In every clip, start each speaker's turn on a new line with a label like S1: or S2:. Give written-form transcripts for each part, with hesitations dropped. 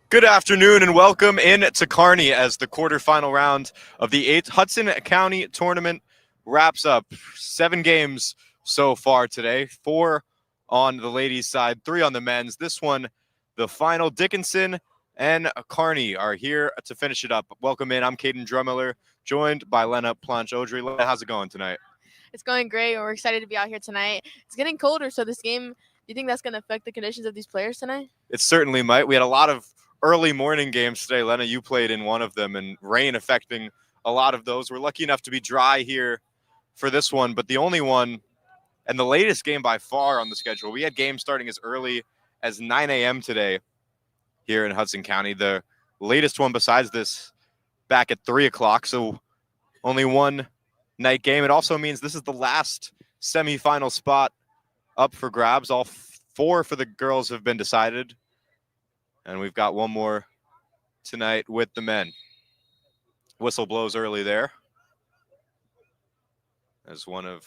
S1: Good afternoon and welcome in to Kearny as the quarterfinal round of the 8th Hudson County Tournament wraps up. 7 games so far today, 4 on the ladies' side, 3 on the men's. This one, the final. Dickinson and Kearny are here to finish it up. Welcome in. I'm Caden Drummiller, joined by Lena Planch-Odry. Lena, how's it going tonight?
S2: It's going great. We're excited to be out here tonight. It's getting colder, so this game, do you think that's going to affect the conditions of these players tonight?
S1: It certainly might. We had a lot of early morning games today. Lena, you played in one of them, and rain affecting a lot of those. We're lucky enough to be dry here for this one, but the only one and the latest game by far on the schedule. We had games starting as early as 9 a.m. today here in Hudson County. The latest one besides this back at 3 o'clock, so only one night game. It also means this is the last semifinal spot up for grabs. All 4 for the girls have been decided, and we've got one more tonight with the men. Whistle blows early there as one of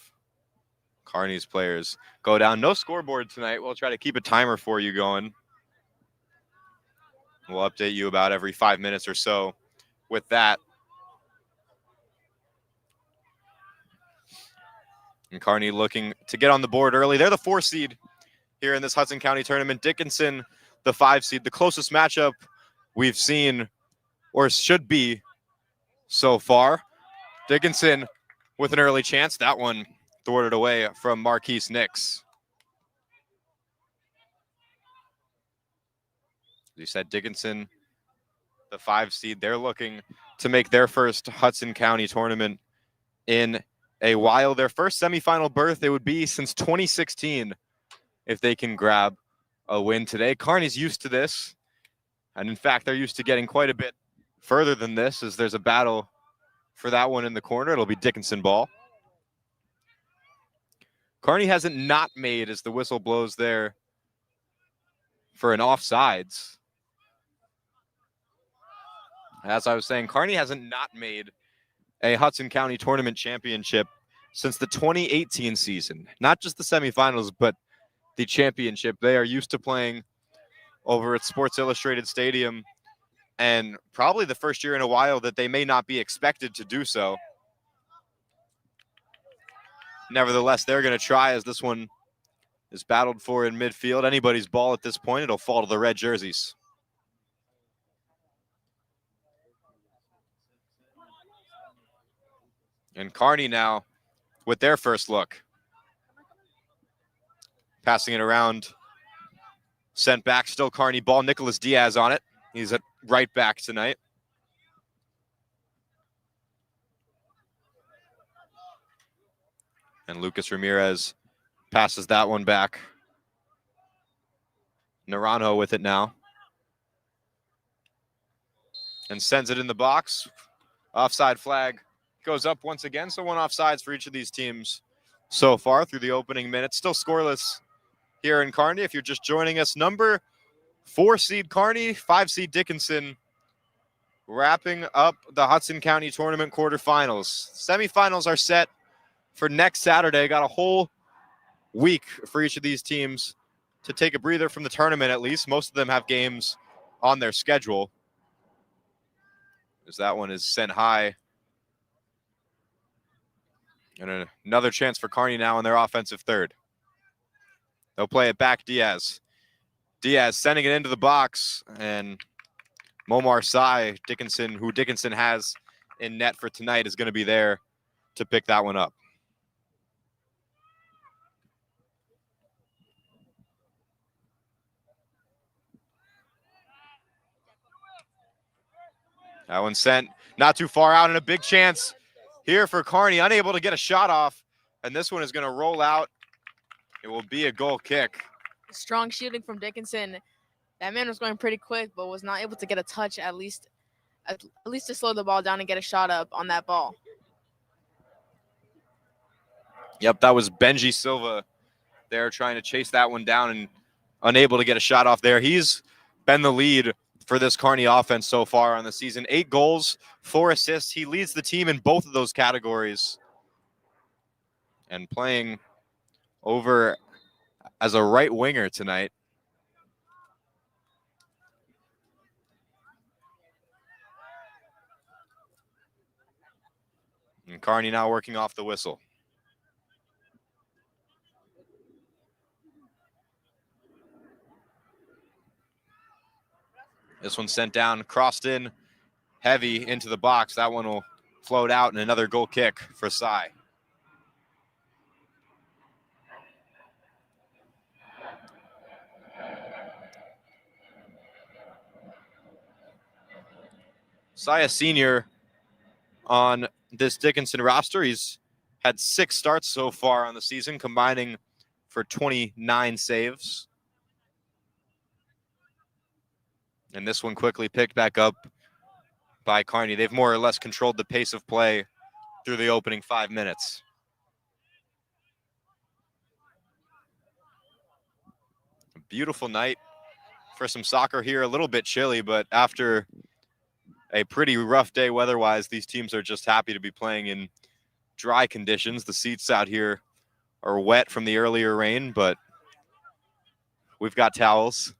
S1: Kearny's players go down. No scoreboard tonight. We'll try to keep a timer for you going. We'll update you about every 5 minutes or so with that. And Kearny looking to get on the board early. They're the 4 seed here in this Hudson County tournament. Dickinson, the 5 seed. The closest matchup we've seen, or should be so far. Dickinson with an early chance. That one thwarted away from Marquise Nix. As you said, Dickinson, the 5 seed. They're looking to make their first Hudson County tournament in a while. Their first semifinal berth, it would be since 2016 if they can grab a win today. Kearny's used to this, and in fact, they're used to getting quite a bit further than this, as there's a battle for that one in the corner. It'll be Dickinson ball. Kearny hasn't not made, as the whistle blows there, for an offsides. As I was saying, Kearny hasn't not made a Hudson County tournament championship since the 2018 season. Not just the semifinals, but the championship. They are used to playing over at Sports Illustrated Stadium, and probably the first year in a while that they may not be expected to do so. Nevertheless, they're going to try, as this one is battled for in midfield. Anybody's ball at this point, it'll fall to the red jerseys. And Kearny now with their first look. Passing it around. Sent back, still Kearny ball. Nicholas Diaz on it. He's at right back tonight. And Lucas Ramirez passes that one back. Naranjo with it now. And sends it in the box. Offside flag goes up once again. So 1 offsides for each of these teams so far through the opening minutes. Still scoreless here in Kearny. If you're just joining us, number 4 seed Kearny, 5 seed Dickinson, wrapping up the Hudson County Tournament quarterfinals. Semifinals are set for next Saturday. Got a whole week for each of these teams to take a breather from the tournament, at least. Most of them have games on their schedule, as that one is sent high. And another chance for Kearny now in their offensive third. They'll play it back. Diaz sending it into the box, and Momar Sai, who Dickinson has in net for tonight, is going to be there to pick that one up. That one sent not too far out, and a big chance here for Kearny, unable to get a shot off, and this one is going to roll out. It will be a goal kick.
S2: Strong shooting from Dickinson. That man was going pretty quick, but was not able to get a touch at least to slow the ball down and get a shot up on that ball.
S1: Yep, that was Benji Silva there trying to chase that one down and unable to get a shot off there. He's been the lead for this Kearny offense so far on the season. 8 goals, 4 assists. He leads the team in both of those categories. And playing over as a right winger tonight. And Kearny now working off the whistle. This one sent down, crossed in heavy into the box. That one will float out, and another goal kick for Cy. Cy, a senior on this Dickinson roster. He's had 6 starts so far on the season, combining for 29 saves. And this one quickly picked back up by Kearny. They've more or less controlled the pace of play through the opening 5 minutes. A beautiful night for some soccer here. A little bit chilly, but after a pretty rough day weather-wise, these teams are just happy to be playing in dry conditions. The seats out here are wet from the earlier rain, but we've got towels.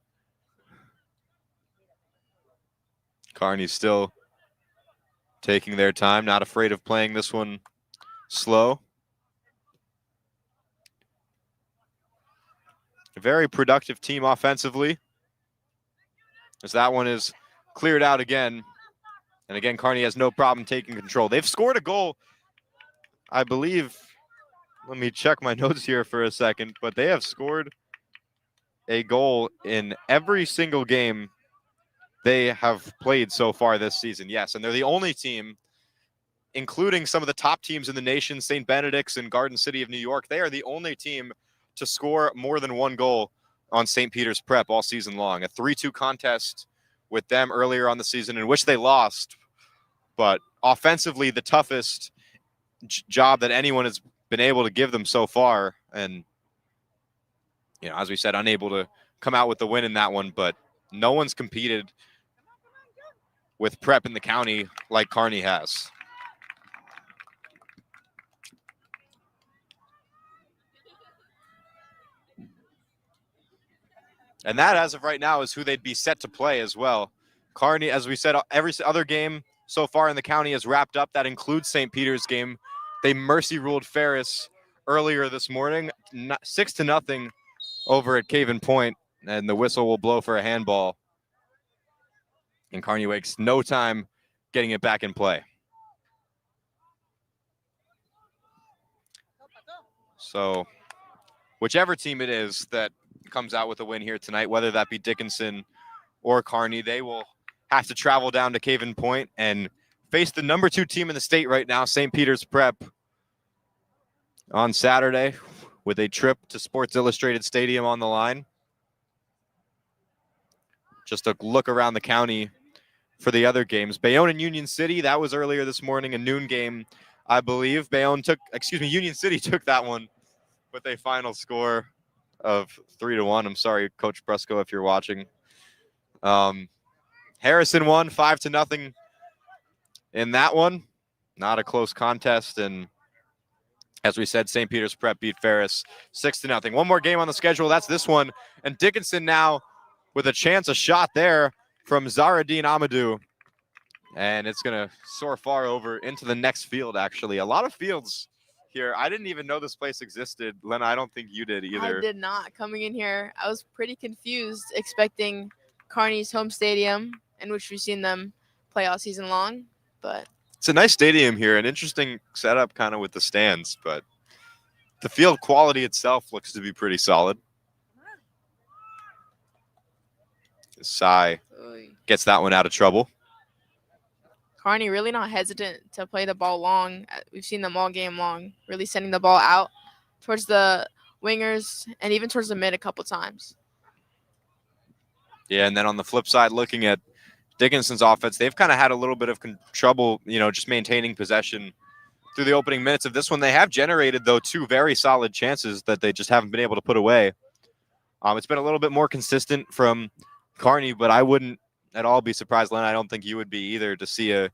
S1: Kearny's still taking their time, not afraid of playing this one slow. A very productive team offensively, as that one is cleared out again. And again, Kearny has no problem taking control. They've scored a goal, I believe. Let me check my notes here for a second, but they have scored a goal in every single game they have played so far this season. Yes, and they're the only team, including some of the top teams in the nation, St. Benedict's and Garden City of New York. They are the only team to score more than 1 goal on St. Peter's Prep all season long. A 3-2 contest with them earlier on the season, in which they lost. But offensively, the toughest job that anyone has been able to give them so far. And, you know, as we said, unable to come out with the win in that one. But no one's competed with Prep in the county like Kearny has. And that, as of right now, is who they'd be set to play as well. Kearny, as we said, every other game so far in the county is wrapped up. That includes St. Peter's game. They mercy ruled Ferris earlier this morning, 6-0 over at Caven Point, and the whistle will blow for a handball. And Kearny wastes no time getting it back in play. So whichever team it is that comes out with a win here tonight, whether that be Dickinson or Kearny, they will have to travel down to Caven Point and face the number 2 team in the state right now, St. Peter's Prep, on Saturday, with a trip to Sports Illustrated Stadium on the line. Just a look around the county for the other games. Bayonne and Union City, that was earlier this morning, a noon game, I believe. Union City took that one with a final score of 3-1. I'm sorry, Coach Brusco, if you're watching. Harrison won 5-0 in that one. Not a close contest. And as we said, St. Peter's Prep beat Ferris 6-0. One more game on the schedule. That's this one. And Dickinson now with a shot there from Zaradine Amadou. And it's going to soar far over into the next field, actually. A lot of fields here. I didn't even know this place existed. Lena, I don't think you did either.
S2: I did not. Coming in here, I was pretty confused, expecting Kearny's home stadium, in which we've seen them play all season long. But
S1: it's a nice stadium here, an interesting setup kind of with the stands, but the field quality itself looks to be pretty solid. Cy gets that one out of trouble.
S2: Kearny really not hesitant to play the ball long. We've seen them all game long, really sending the ball out towards the wingers and even towards the mid a couple times.
S1: Yeah, and then on the flip side, looking at Dickinson's offense, they've kind of had a little bit of trouble, just maintaining possession through the opening minutes of this one. They have generated, though, 2 very solid chances that they just haven't been able to put away. It's been a little bit more consistent from Kearny, but I wouldn't at all be surprised, Len. I don't think you would be either, to see a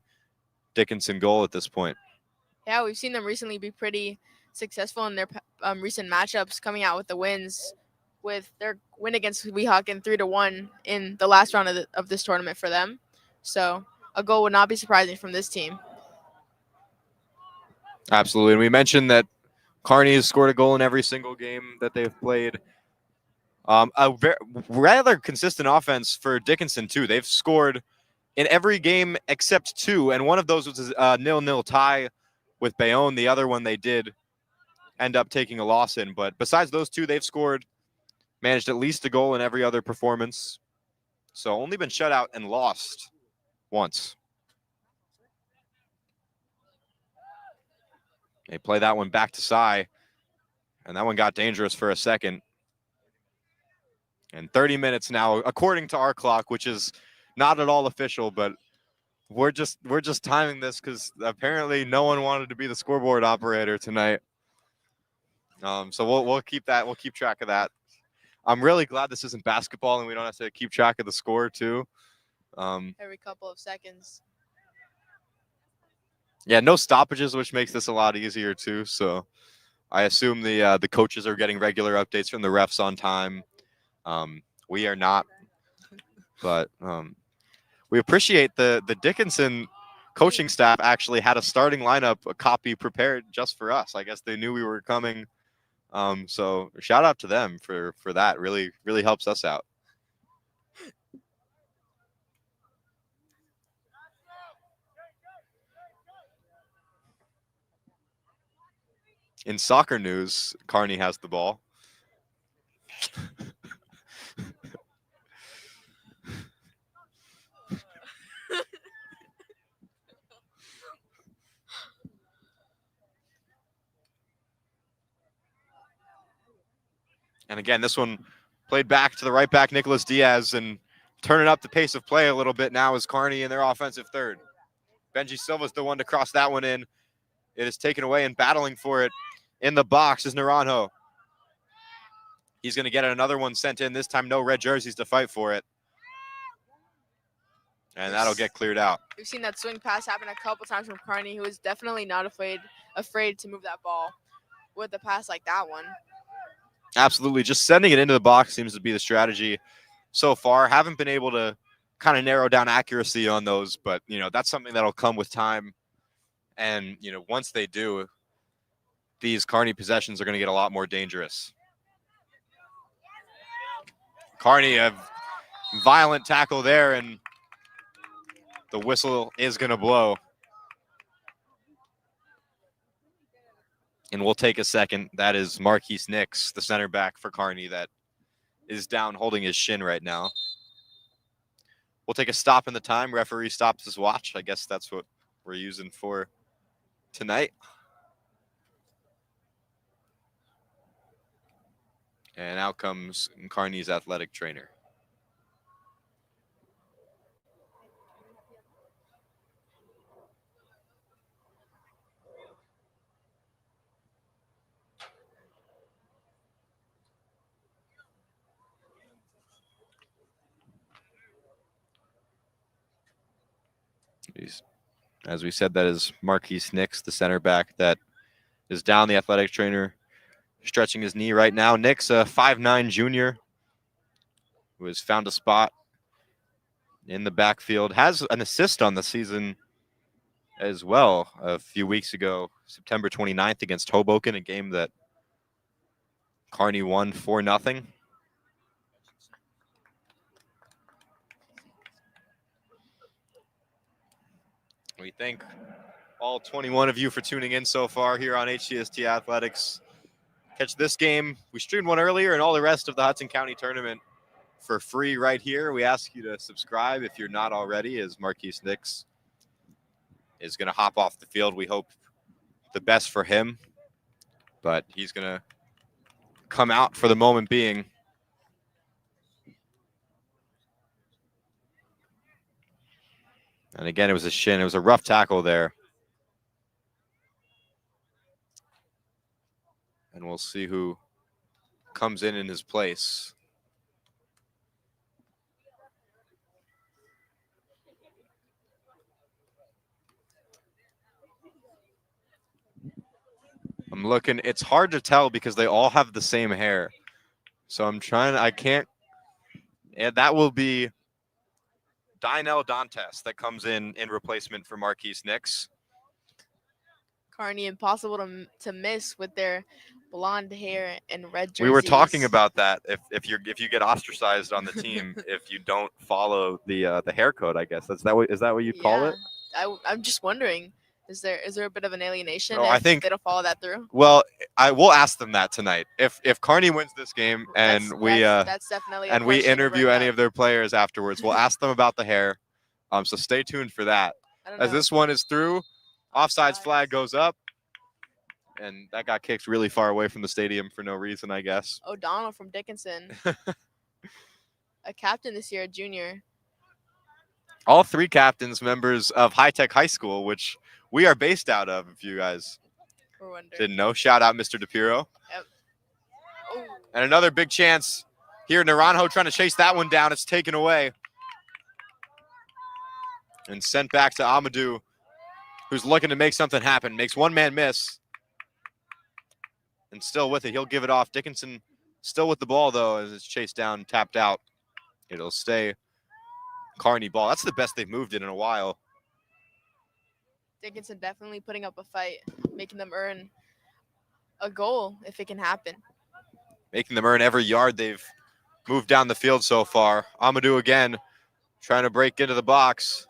S1: Dickinson goal at this point.
S2: Yeah, we've seen them recently be pretty successful in their recent matchups, coming out with the wins, with their win against Weehawken 3-1 in the last round of this tournament for them. So a goal would not be surprising from this team.
S1: Absolutely. And we mentioned that Kearny has scored a goal in every single game that they've played. Rather consistent offense for Dickinson, too. They've scored in every game except 2, and one of those was a 0-0 tie with Bayonne. The other one they did end up taking a loss in. But besides those 2, they've managed at least a goal in every other performance. So only been shut out and lost once. They play that one back to Cy, and that one got dangerous for a second. And 30 minutes now, according to our clock, which is not at all official, but we're just timing this because apparently no one wanted to be the scoreboard operator tonight. So we'll keep that. We'll keep track of that. I'm really glad this isn't basketball and we don't have to keep track of the score too.
S2: Every couple of seconds.
S1: Yeah, no stoppages, which makes this a lot easier too. So I assume the coaches are getting regular updates from the refs on time. We are not, but we appreciate the Dickinson coaching staff actually had a starting lineup, a copy prepared just for us. I guess they knew we were coming. So shout out to them for that. Really helps us out. In soccer news, Kearny has the ball. And again, this one played back to the right back, Nicholas Diaz, and turning up the pace of play a little bit now is Kearny in their offensive third. Benji Silva's the one to cross that one in. It is taken away and battling for it in the box is Naranjo. He's going to get another one sent in. This time, no red jerseys to fight for it. And that'll get cleared out.
S2: We've seen that swing pass happen a couple times from Kearny, who is definitely not afraid to move that ball with a pass like that one.
S1: Absolutely. Just sending it into the box seems to be the strategy so far. Haven't been able to kind of narrow down accuracy on those, but, that's something that'll come with time. And, once they do, these Kearny possessions are going to get a lot more dangerous. Kearny, a violent tackle there, and the whistle is going to blow. And we'll take a second. That is Marquise Nix, the center back for Kearny, that is down holding his shin right now. We'll take a stop in the time. Referee stops his watch. I guess that's what we're using for tonight. And out comes Kearny's athletic trainer. As we said, that is Marquise Nix, the center back that is down, the athletic trainer, stretching his knee right now. Nix, a 5'9" junior who has found a spot in the backfield, has an assist on the season as well a few weeks ago, September 29th against Hoboken, a game that Kearny won 4-0. We thank all 21 of you for tuning in so far here on HCST Athletics. Catch this game. We streamed one earlier and all the rest of the Hudson County tournament for free right here. We ask you to subscribe if you're not already, as Marquise Nix is going to hop off the field. We hope the best for him, but he's going to come out for the moment being. And again, it was a shin. It was a rough tackle there. And we'll see who comes in his place. I'm looking. It's hard to tell because they all have the same hair. So I can't. And that will be Dinell Dantes that comes in replacement for Marquise Nix.
S2: Kearny impossible to miss with their blonde hair and red jerseys.
S1: We were talking about that. If you get ostracized on the team if you don't follow the hair code, I guess is that what you'd call it?
S2: I'm just wondering, is there a bit of an alienation
S1: No,
S2: if
S1: I think
S2: they don't follow that through?
S1: Well, I will ask them that tonight. If Kearny wins this game and
S2: that's definitely a
S1: we
S2: question to
S1: interview
S2: bring
S1: any
S2: up.
S1: of their players afterwards, we'll ask them about the hair. So stay tuned for that.
S2: I don't
S1: As
S2: know.
S1: this one is through, offsides flag goes up, and that got kicked really far away from the stadium for no reason, I guess.
S2: O'Donnell from Dickinson, a captain this year, a junior.
S1: All three captains members of High Tech High School, which we are based out of, if you guys didn't know. Shout out Mr. DePiro.
S2: Yep. Oh.
S1: And another big chance here. Naranjo trying to chase that one down. It's taken away. And sent back to Amadou, who's looking to make something happen. Makes one man miss. And still with it. He'll give it off. Dickinson still with the ball, though, as it's chased down, tapped out. It'll stay Kearny ball. That's the best they've moved it in a while.
S2: Dickinson definitely putting up a fight, making them earn a goal if it can happen.
S1: Making them earn every yard they've moved down the field so far. Amadou again trying to break into the box.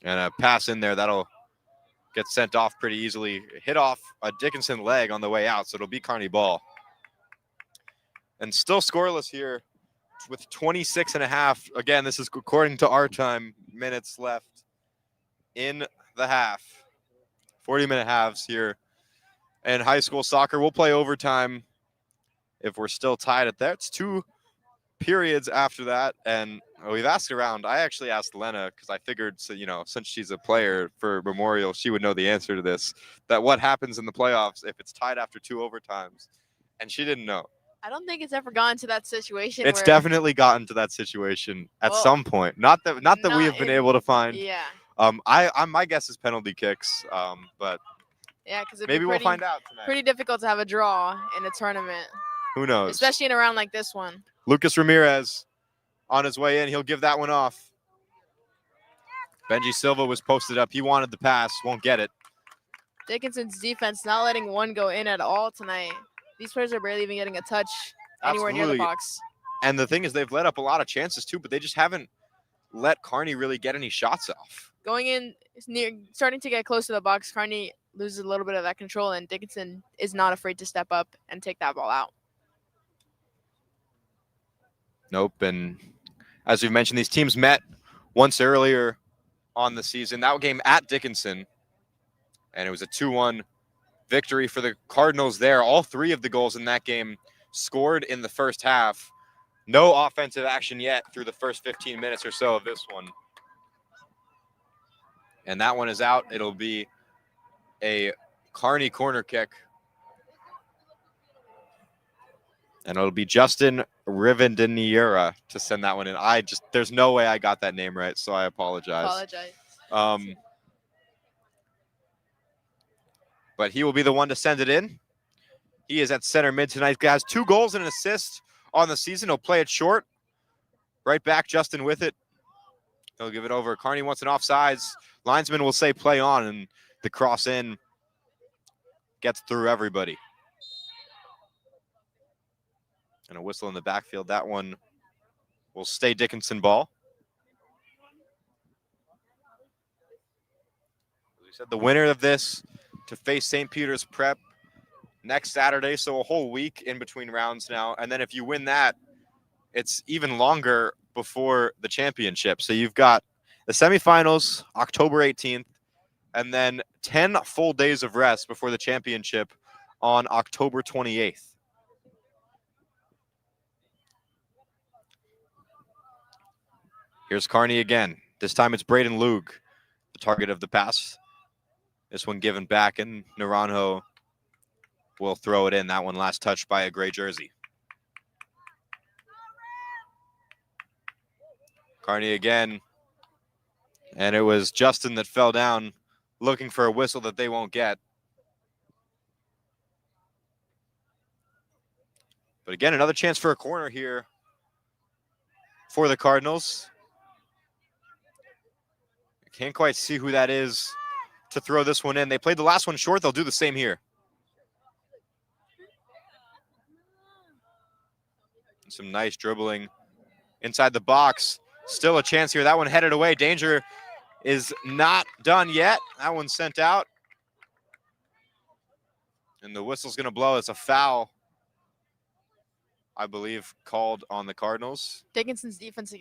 S1: And a pass in there that'll get sent off pretty easily. Hit off a Dickinson leg on the way out, so it'll be Kearny ball. And still scoreless here with 26.5. Again, this is according to our time, minutes left in the half. 40-minute halves here in high school soccer. We'll play overtime if we're still tied at that. It's 2 periods after that, and we've asked around. I actually asked Lena because I figured, so since she's a player for Memorial, she would know the answer to this. That what happens in the playoffs if it's tied after 2 overtimes, and she didn't know.
S2: I don't think it's ever gotten to that situation.
S1: It's definitely gotten to that situation at some point. Not that we have been able to find.
S2: Yeah.
S1: My guess is penalty kicks. But
S2: yeah, because
S1: maybe we'll find out tonight.
S2: Pretty difficult to have a draw in a tournament.
S1: Who knows?
S2: Especially in a round like this one.
S1: Lucas Ramirez on his way in. He'll give that one off. Benji Silva was posted up. He wanted the pass. Won't get it.
S2: Dickinson's defense not letting one go in at all tonight. These players are barely even getting a touch anywhere near the box.
S1: And the thing is, they've let up a lot of chances too, but they just haven't let Kearny really get any shots off.
S2: Going in, starting to get close to the box, Kearny loses a little bit of that control, and Dickinson is not afraid to step up and take that ball out.
S1: Nope. And as we've mentioned, these teams met once earlier on the season. That game at Dickinson, and it was a 2-1 victory for the Cardinals there. All 3 of the goals in that game scored in the first half. No offensive action yet through the first 15 minutes or so of this one. And that one is out. It'll be a Kearny corner kick. And it'll be Justin Rivendiniera to send that one in. There's no way I got that name right, so I apologize. But he will be the one to send it in. He is at center mid tonight. Guys, 2 goals and an assist on the season. He'll play it short. Right back, Justin with it. He'll give it over. Kearny wants an offsides. Linesman will say play on, and the cross in gets through everybody. And a whistle in the backfield. That one will stay Dickinson ball. As we said, the winner of this to face St. Peter's Prep next Saturday. So a whole week in between rounds now. And then if you win that, it's even longer before the championship. So you've got the semifinals October 18th, and then 10 full days of rest before the championship on October 28th. Here's Kearny again. This time it's Braden Lug, the target of the pass. This one given back, and Naranjo will throw it in. That one last touched by a gray jersey. Kearny again. And it was Justin that fell down looking for a whistle that they won't get. But again, another chance for a corner here for the Cardinals. I can't quite see who that is to throw this one in. They played the last one short. They'll do the same here. Some nice dribbling inside the box. Still a chance here. That one headed away. Danger is not done yet. That one's sent out. And the whistle's going to blow. It's a foul, I believe, called on the Cardinals.
S2: Dickinson's defense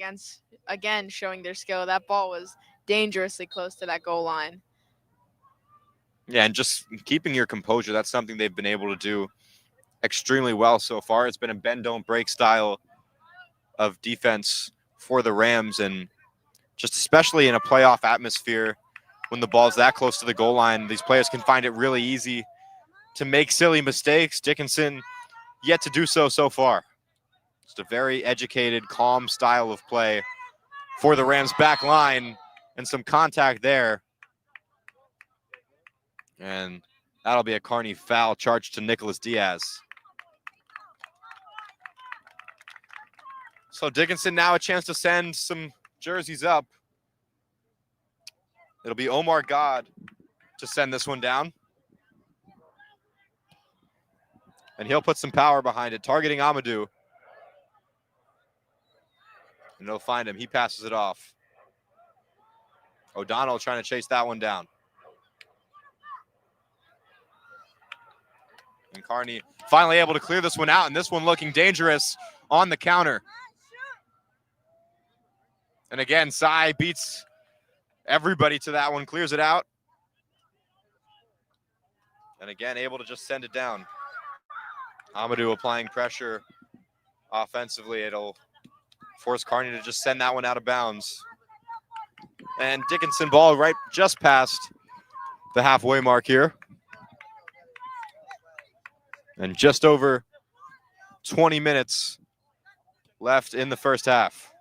S2: again showing their skill. That ball was dangerously close to that goal line.
S1: Yeah, and just keeping your composure, that's something they've been able to do extremely well so far. It's been a bend, don't break style of defense for the Rams, and just especially in a playoff atmosphere when the ball's that close to the goal line, these players can find it really easy to make silly mistakes. Dickinson yet to do so far. Just a very educated, calm style of play for the Rams back line, and some contact there. And that'll be a Kearny foul charged to Nicholas Diaz. So Dickinson now a chance to send some jerseys up. It'll be Omar God to send this one down. And he'll put some power behind it, targeting Amadou. And they'll find him. He passes it off. O'Donnell trying to chase that one down. And Kearny finally able to clear this one out, and this one looking dangerous on the counter. And again, Sai beats everybody to that one, clears it out. And again, able to just send it down. Amadou applying pressure offensively. It'll force Kearny to just send that one out of bounds. And Dickinson ball right just past the halfway mark here. And just over 20 minutes left in the first half.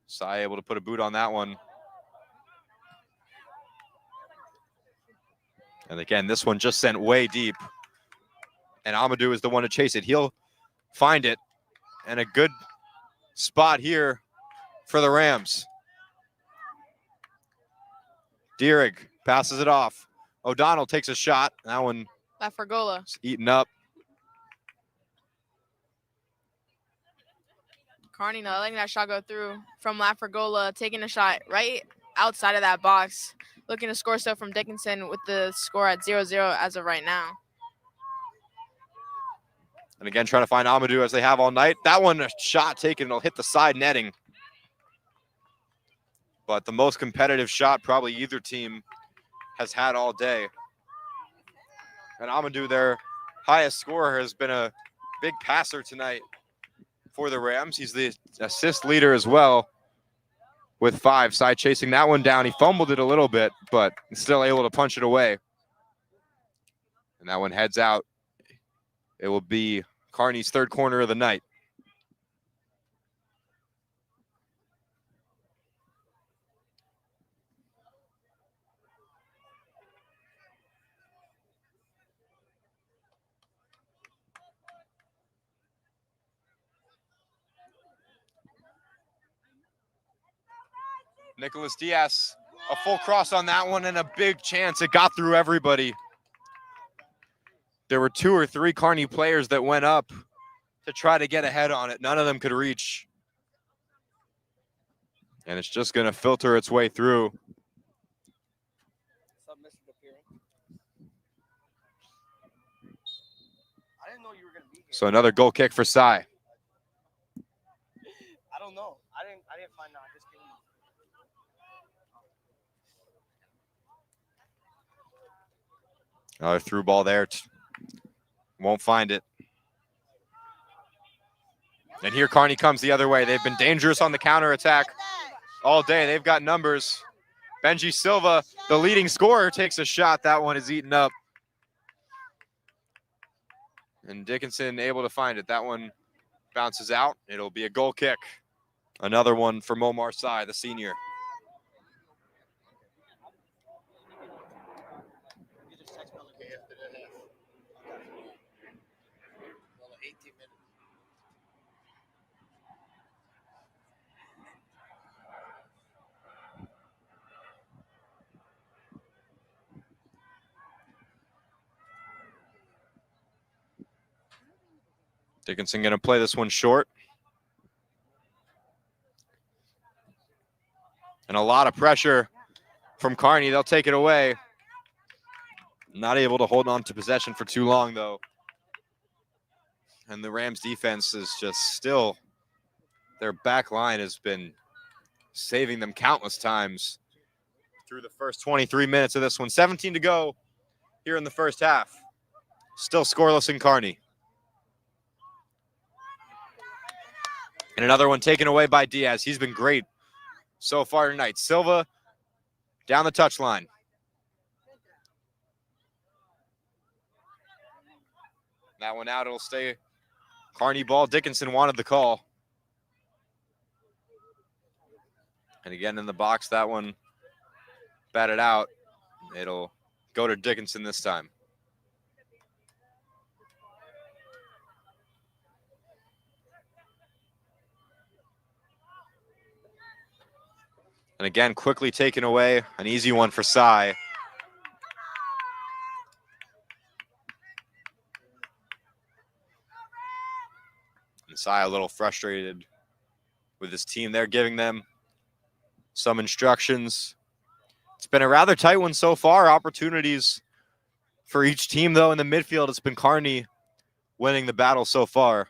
S1: Sai able to put a boot on that one. And again, this one just sent way deep. And Amadou is the one to chase it. He'll find it. And a good spot here for the Rams. Dierig passes it off. O'Donnell takes a shot. That one
S2: Lafragola
S1: eaten up.
S2: Kearny not letting that shot go through from Lafragola, taking a shot right outside of that box. Looking to score still from Dickinson with the score at 0-0 as of right now.
S1: And again, trying to find Amadou as they have all night. That one, a shot taken, it'll hit the side netting. But the most competitive shot probably either team has had all day. And Amadou, their highest scorer, has been a big passer tonight for the Rams. He's the assist leader as well with 5. Side chasing that one down. He fumbled it a little bit, but still able to punch it away. And that one heads out. It will be Kearny's third corner of the night. Nicholas Diaz, a full cross on that one and a big chance. It got through everybody. There were 2 or 3 Kearny players that went up to try to get ahead on it. None of them could reach. And it's just going to filter its way through. So another goal kick for Sai.
S3: I don't know. I didn't find out. I just came in.
S1: Another through ball there. Won't find it. And here Kearny comes the other way. They've been dangerous on the counterattack all day. They've got numbers. Benji Silva, the leading scorer, takes a shot. That one is eaten up. And Dickinson able to find it. That one bounces out. It'll be a goal kick. Another one for Momar Sai, the senior. Dickinson going to play this one short. And a lot of pressure from Kearny. They'll take it away. Not able to hold on to possession for too long, though. And the Rams defense is just still, their back line has been saving them countless times through the first 23 minutes of this one. 17 to go here in the first half. Still scoreless in Kearny. And another one taken away by Diaz. He's been great so far tonight. Silva down the touchline. That one out, it'll stay Kearny ball. Dickinson wanted the call. And again in the box, that one batted out. It'll go to Dickinson this time. And again, quickly taken away. An easy one for Cy. And Cy a little frustrated with his team there, giving them some instructions. It's been a rather tight one so far. Opportunities for each team, though, in the midfield. It's been Kearny winning the battle so far.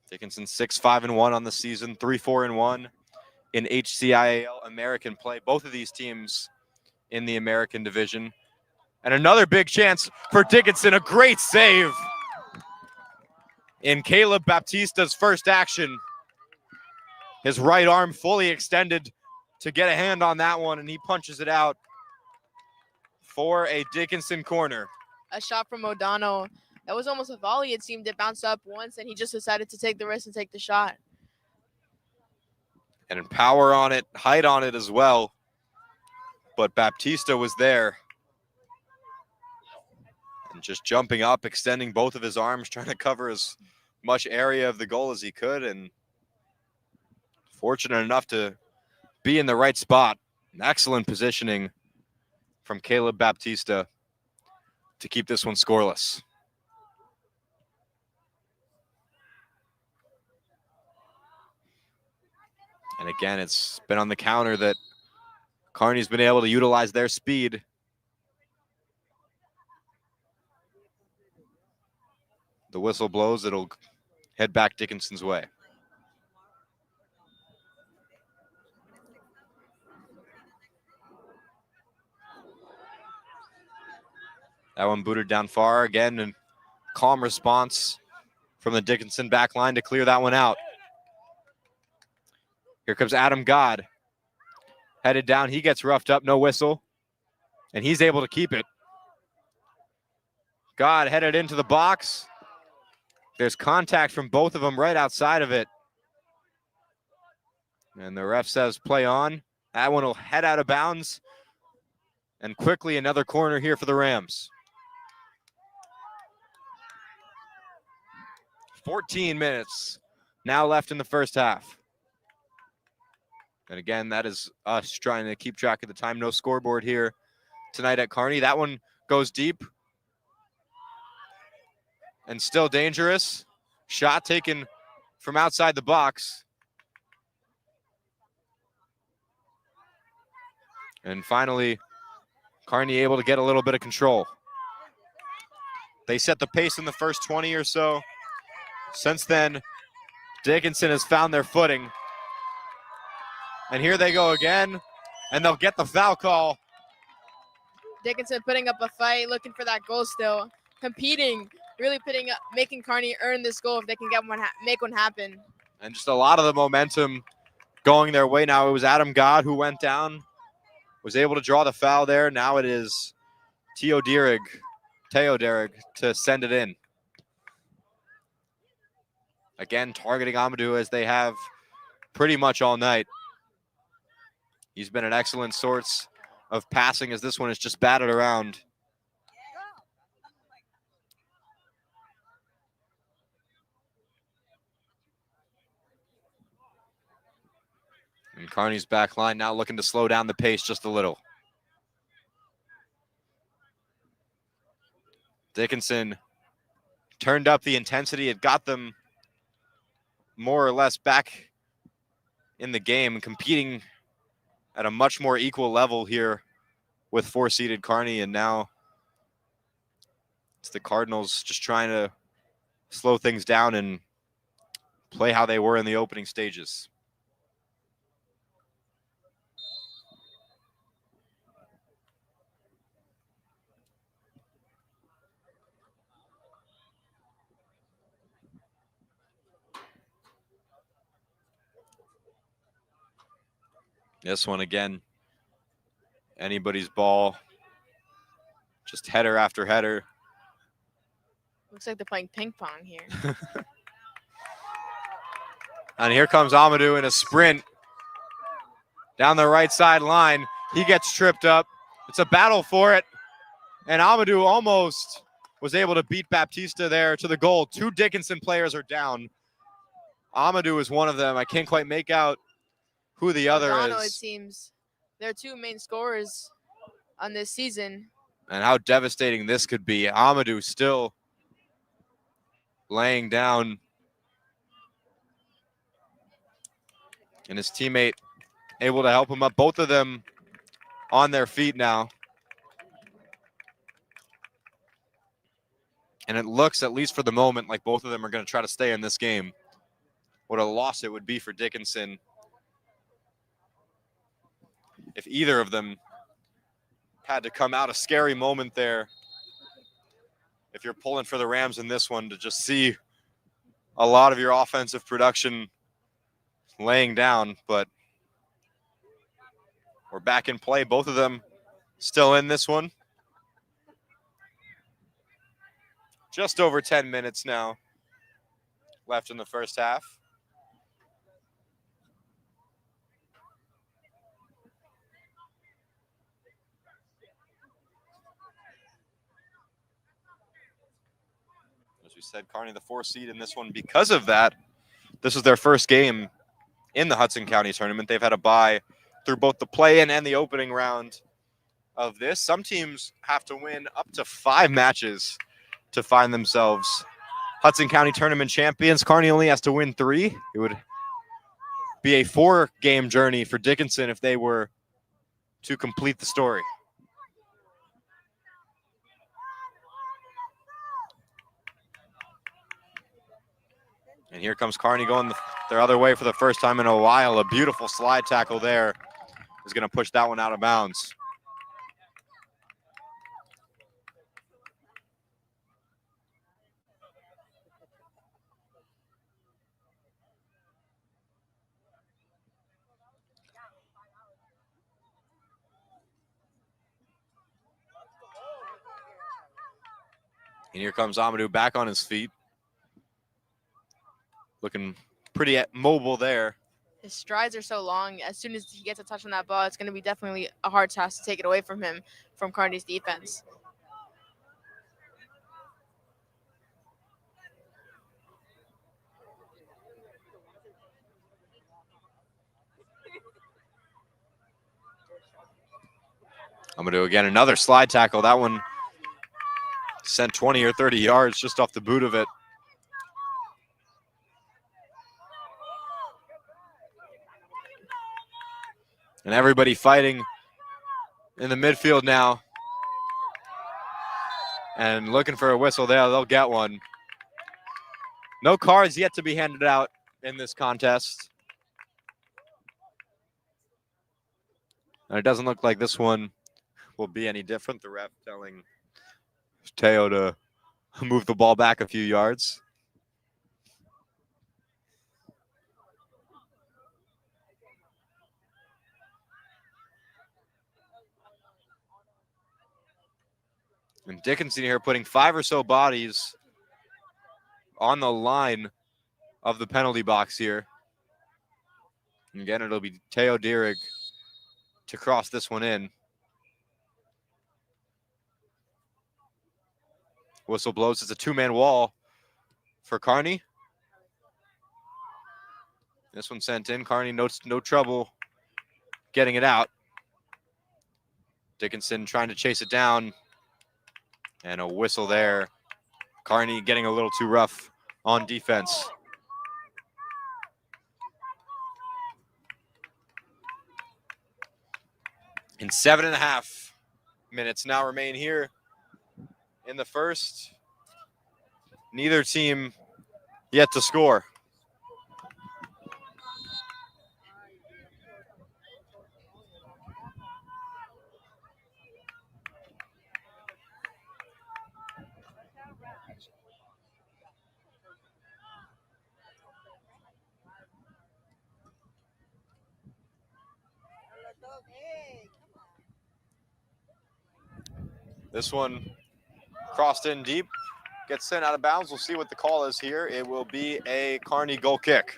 S1: Dickinson 6-5-1 on the season, 3-4-1 in HCIAL American play. Both of these teams in the American division. And another big chance for Dickinson. A great save in Caleb Baptista's first action. His right arm fully extended to get a hand on that one, and he punches it out for a Dickinson corner.
S2: A shot from O'Donnell. That was almost a volley. It seemed it bounced up once, and he just decided to take the risk and take the shot.
S1: And power on it, height on it as well. But Baptista was there. And just jumping up, extending both of his arms, trying to cover as much area of the goal as he could. And fortunate enough to be in the right spot. An excellent positioning from Caleb Baptista to keep this one scoreless. And again, it's been on the counter that Kearny's been able to utilize their speed. The whistle blows, it'll head back Dickinson's way. That one booted down far again, and calm response from the Dickinson back line to clear that one out. Here comes Adam God. Headed down, he gets roughed up, no whistle. And he's able to keep it. God headed into the box. There's contact from both of them right outside of it. And the ref says play on. That one will head out of bounds. And quickly another corner here for the Rams. 14 minutes now left in the first half. And again, that is us trying to keep track of the time. No scoreboard here tonight at Kearny. That one goes deep. And still dangerous. Shot taken from outside the box. And finally, Kearny able to get a little bit of control. They set the pace in the first 20 or so. Since then, Dickinson has found their footing. And here they go again, and they'll get the foul call.
S2: Dickinson putting up a fight, looking for that goal still. Competing, really making Kearny earn this goal if they can make one happen.
S1: And just a lot of the momentum going their way now. It was Adam God who went down, was able to draw the foul there. Now it is Teo Dierig to send it in. Again, targeting Amadou as they have pretty much all night. He's been an excellent source of passing as this one is just batted around. And Kearny's back line now looking to slow down the pace just a little. Dickinson turned up the intensity. It got them more or less back in the game, competing at a much more equal level here with 4-seeded Kearny. And now it's the Cardinals just trying to slow things down and play how they were in the opening stages. This one again, anybody's ball, just header after header.
S2: Looks like they're playing ping pong here.
S1: And here comes Amadou in a sprint down the right side line. He gets tripped up. It's a battle for it. And Amadou almost was able to beat Baptista there to the goal. 2 Dickinson players are down. Amadou is one of them. I can't quite make out who the other
S2: Logano,
S1: is.
S2: it seems. They're 2 main scorers on this season.
S1: And how devastating this could be. Amadou still laying down. And his teammate able to help him up. Both of them on their feet now. And it looks, at least for the moment, like both of them are going to try to stay in this game. What a loss it would be for Dickinson if either of them had to come out. A scary moment there. If you're pulling for the Rams in this one, to just see a lot of your offensive production laying down, but we're back in play. Both of them still in this one. Just over 10 minutes now left in the first half. As we said, Kearny the 4 seed in this one. Because of that, this is their first game in the Hudson County tournament. They've had a bye through both the play-in and the opening round of this. Some teams have to win up to 5 matches to find themselves Hudson County tournament champions. Kearny only has to win 3. It would be a 4-game journey for Dickinson if they were to complete the story. And here comes Kearny going their other way for the first time in a while. A beautiful slide tackle there is going to push that one out of bounds. And here comes Amadou back on his feet. Looking pretty mobile there.
S2: His strides are so long. As soon as he gets a touch on that ball, it's going to be definitely a hard task to take it away from him, from Kearny's defense.
S1: Amadou again, another slide tackle. That one sent 20 or 30 yards just off the boot of it. And everybody fighting in the midfield now. And looking for a whistle there. They'll get one. No cards yet to be handed out in this contest. And it doesn't look like this one will be any different. The ref telling Teo to move the ball back a few yards. And Dickinson here putting 5 or so bodies on the line of the penalty box here. And again, it'll be Teo Dierig to cross this one in. Whistle blows. It's a 2-man wall for Kearny. This one sent in. Kearny, no trouble getting it out. Dickinson trying to chase it down. And a whistle there. Kearny getting a little too rough on defense. And 7.5 minutes now remain here in the first. Neither team yet to score. This one crossed in deep, gets sent out of bounds. We'll see what the call is here. It will be a Kearny goal kick.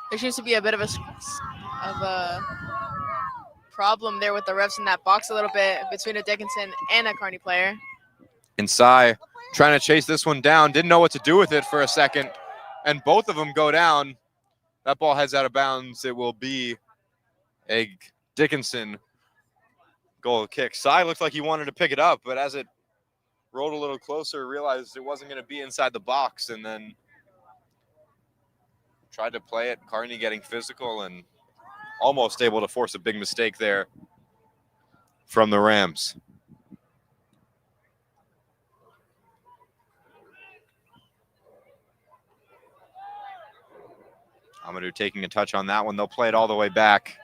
S2: There seems to be a bit of a problem there with the refs in that box a little bit between a Dickinson and a Kearny player.
S1: Inside, trying to chase this one down. Didn't know what to do with it for a second. And both of them go down. That ball heads out of bounds. It will be a Dickinson goal kick. Cy looked like he wanted to pick it up, but as it rolled a little closer, realized it wasn't going to be inside the box, and then tried to play it. Kearny getting physical and almost able to force a big mistake there from the Rams. Amadou taking a touch on that one. They'll play it all the way back.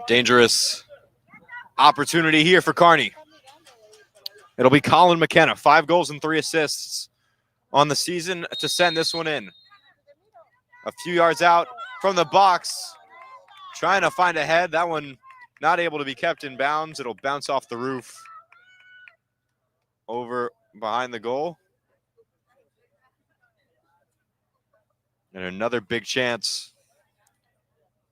S1: Dangerous opportunity here for Kearny. It'll be Colin McKenna, 5 goals and 3 assists on the season to send this one in. A few yards out from the box, trying to find a head. That one not able to be kept in bounds. It'll bounce off the roof over behind the goal. And another big chance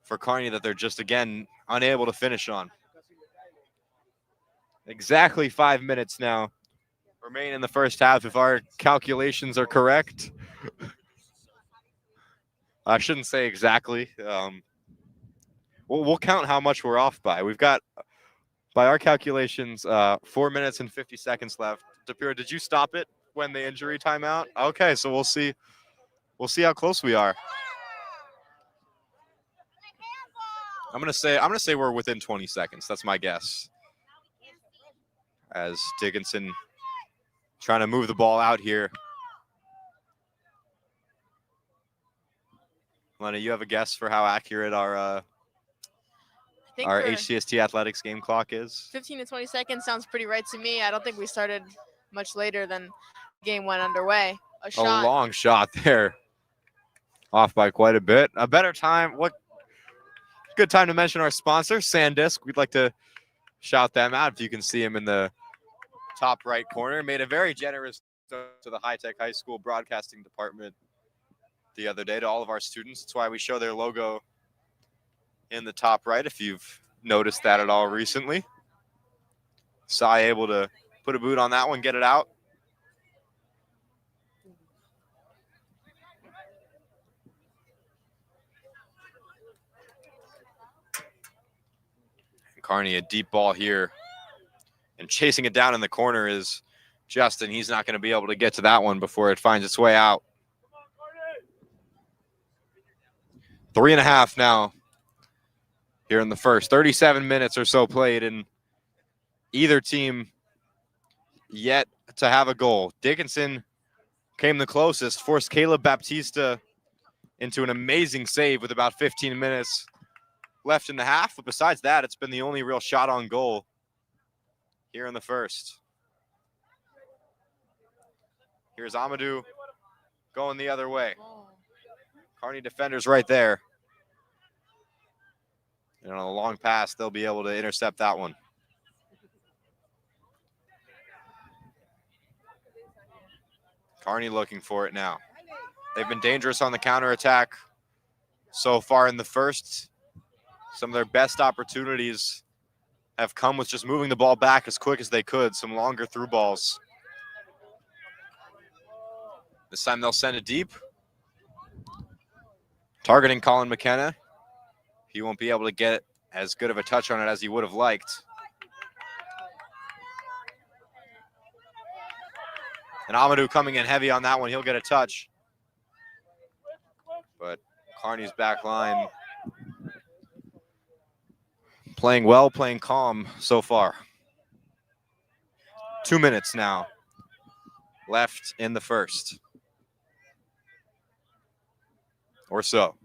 S1: for Kearny that they're just, again, unable to finish on. Exactly 5 minutes now remain in the first half, if our calculations are correct. I shouldn't say exactly. We'll count how much we're off by. We've got, by our calculations, 4 minutes and 50 seconds left. Tapira, did you stop it when the injury timeout? Okay, so we'll see. We'll see how close we are. I'm gonna say we're within 20 seconds. That's my guess. As Dickinson trying to move the ball out here. Lena, you have a guess for how accurate our HCST athletics game clock is?
S2: 15 to 20 seconds sounds pretty right to me. I don't think we started much later than the game went underway.
S1: A long shot there. Off by quite a bit. A better time. What good time to mention our sponsor, SanDisk. We'd like to shout them out if you can see him in the top right corner. Made a very generous to the high-tech high school broadcasting department the other day to all of our students. That's why we show their logo in the top right, if you've noticed that at all recently. Cy able to put a boot on that one, get it out. Kearny, a deep ball here. And chasing it down in the corner is Justin. He's not going to be able to get to that one before it finds its way out. 3.5 now here in the first. 37 minutes or so played, and either team yet to have a goal. Dickinson came the closest, forced Caleb Baptista into an amazing save with about 15 minutes left in the half. But besides that, it's been the only real shot on goal here in the first. Here's Amadou going the other way. Kearny defenders right there. And on a long pass, they'll be able to intercept that one. Kearny looking for it now. They've been dangerous on the counterattack so far in the first. Some of their best opportunities have come with just moving the ball back as quick as they could. Some longer through balls. This time they'll send it deep. Targeting Colin McKenna. He won't be able to get as good of a touch on it as he would have liked. And Amadou coming in heavy on that one. He'll get a touch. But Kearny's back line playing well, playing calm so far. 2 minutes now left in the first. Or so.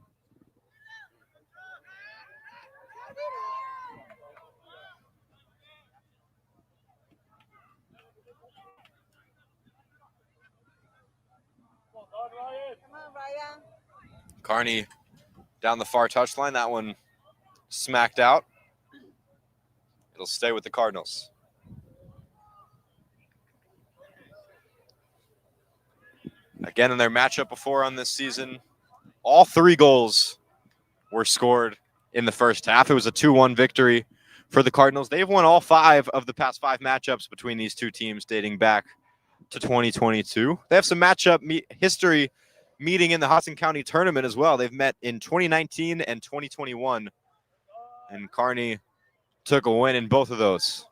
S1: Kearny down the far touchline. That one smacked out. It'll stay with the Cardinals. Again, in their matchup before on this season, all 3 goals were scored in the first half. It was a 2-1 victory for the Cardinals. They've won all 5 of the past 5 matchups between these two teams dating back to 2022. They have some matchup history meeting in the Hudson County tournament as well. They've met in 2019 and 2021, and Kearny took a win in both of those.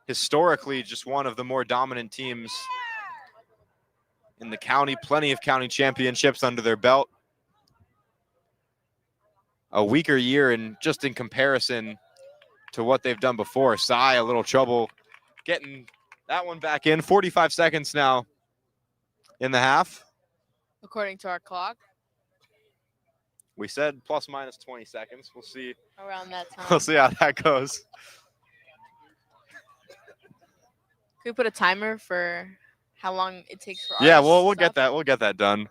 S1: Historically, just one of the more dominant teams in the county. Plenty of county championships under their belt. A weaker year in comparison to what they've done before. Cy, a little trouble getting that one back in. 45 seconds now in the half.
S2: According to our clock.
S1: We said plus minus 20 seconds. We'll see.
S2: Around that time.
S1: We'll see how that goes.
S2: Can we put a timer for how long it takes for
S1: Yeah,
S2: ours
S1: we'll
S2: to
S1: get
S2: stop?
S1: that. We'll get that done.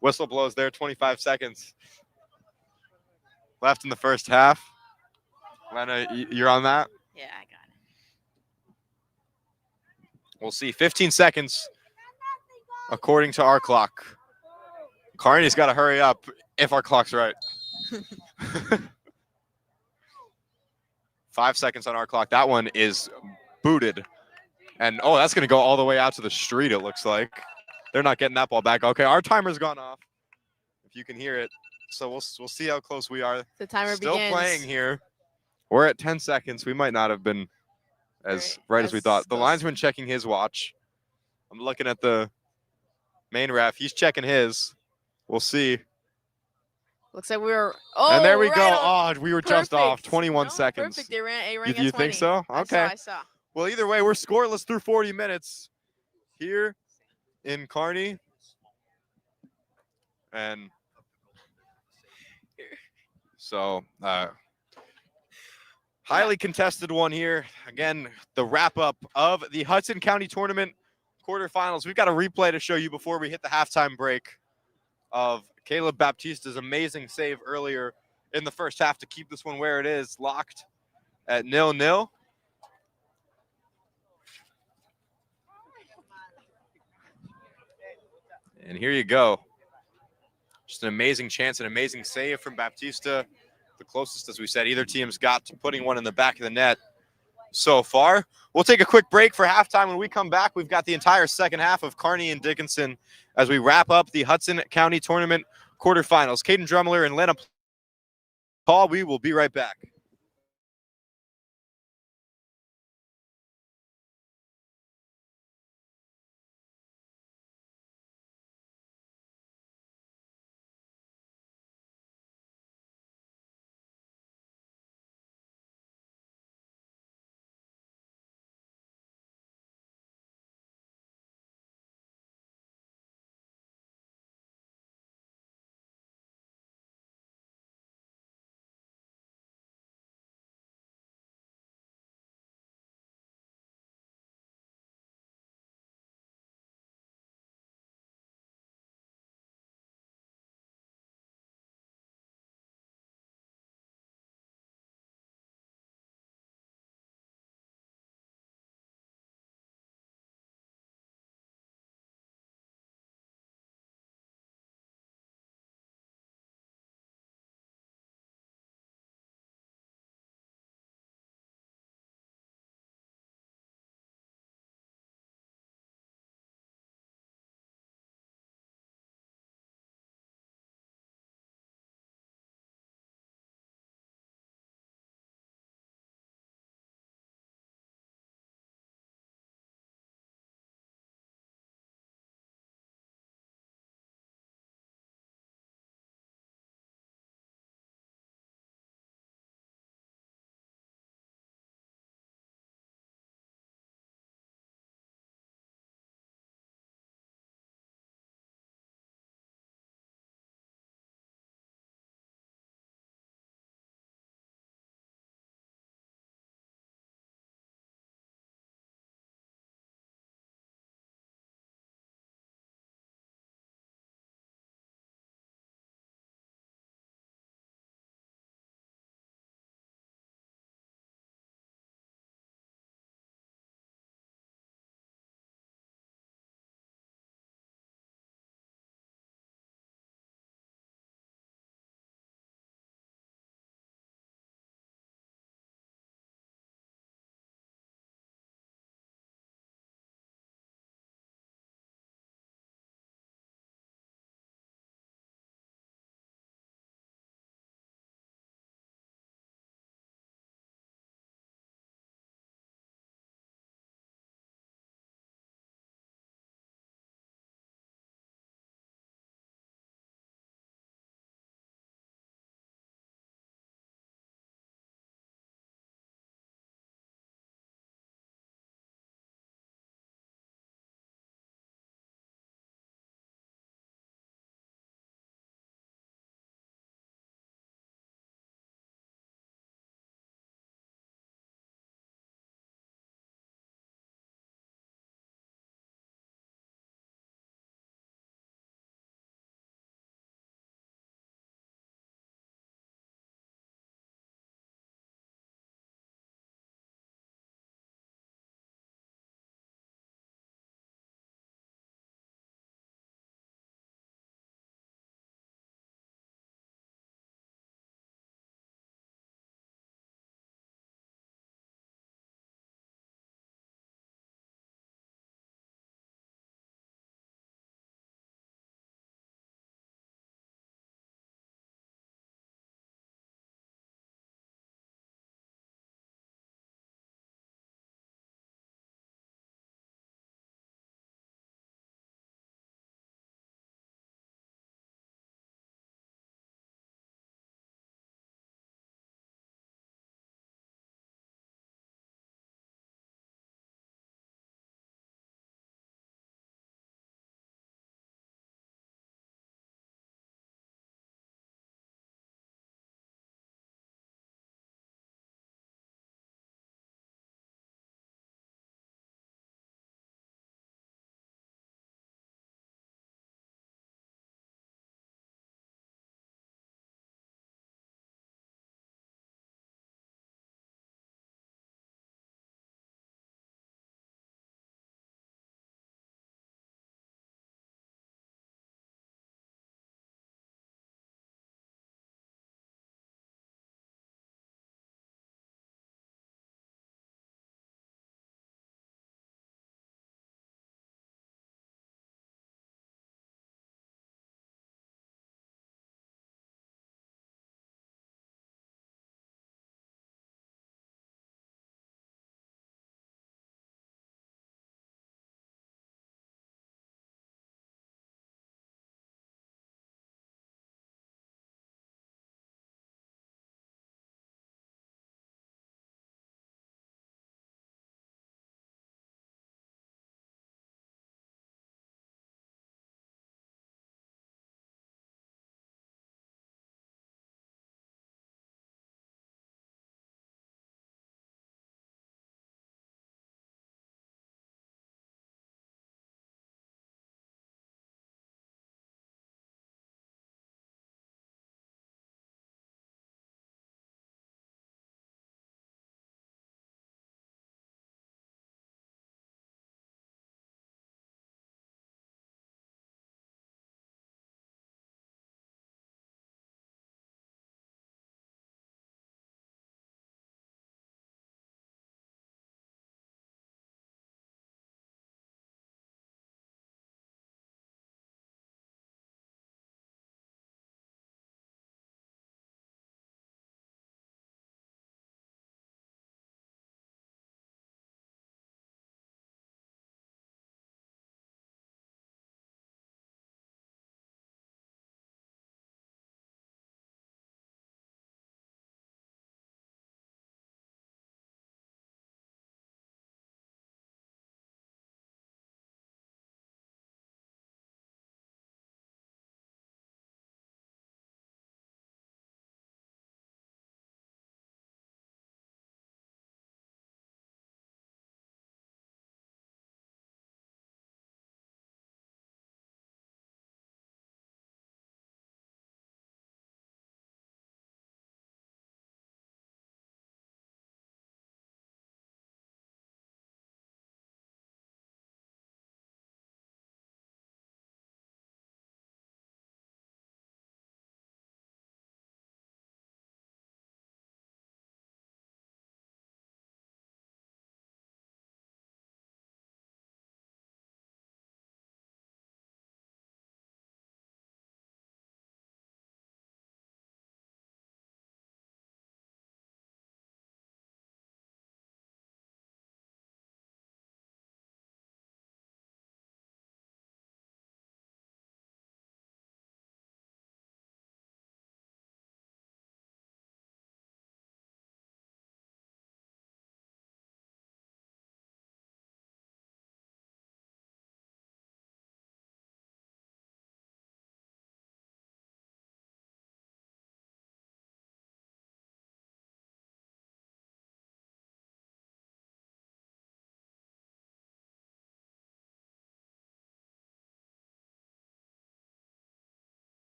S1: Whistle blows there. 25 seconds left in the first half. Lena, you're on that?
S2: Yeah, I got it.
S1: We'll see. 15 seconds according to our clock. Kearny's got to hurry up if our clock's right. 5 seconds on our clock. That one is booted. And, oh, that's going to go all the way out to the street, it looks like. They're not getting that ball back. Okay, our timer's gone off, if you can hear it. So we'll see how close we are.
S2: The timer
S1: Still
S2: begins.
S1: playing here. We're at 10 seconds. We might not have been as right as we thought. The linesman checking his watch. I'm looking at the main ref. He's checking his. We'll see.
S2: Looks like we were. Oh,
S1: and there we
S2: right
S1: go.
S2: on.
S1: Oh, we were just off.
S2: Perfect.
S1: 21
S2: No,
S1: seconds.
S2: Perfect. They rang at
S1: You
S2: 20.
S1: think so? Okay.
S2: I saw.
S1: Well, either way, we're scoreless through 40 minutes here in Kearny. And so, highly contested one here. Again, the wrap-up of the Hudson County Tournament quarterfinals. We've got a replay to show you before we hit the halftime break of Caleb Baptista's amazing save earlier in the first half to keep this one where it is, locked at 0-0. And here you go. Just an amazing chance, an amazing save from Baptista. The closest, as we said, either team's got to putting one in the back of the net so far. We'll take a quick break for halftime. When we come back, we've got the entire second half of Kearny and Dickinson as we wrap up the Hudson County Tournament quarterfinals. Caden Drumler and Lena Paul, we will be right back.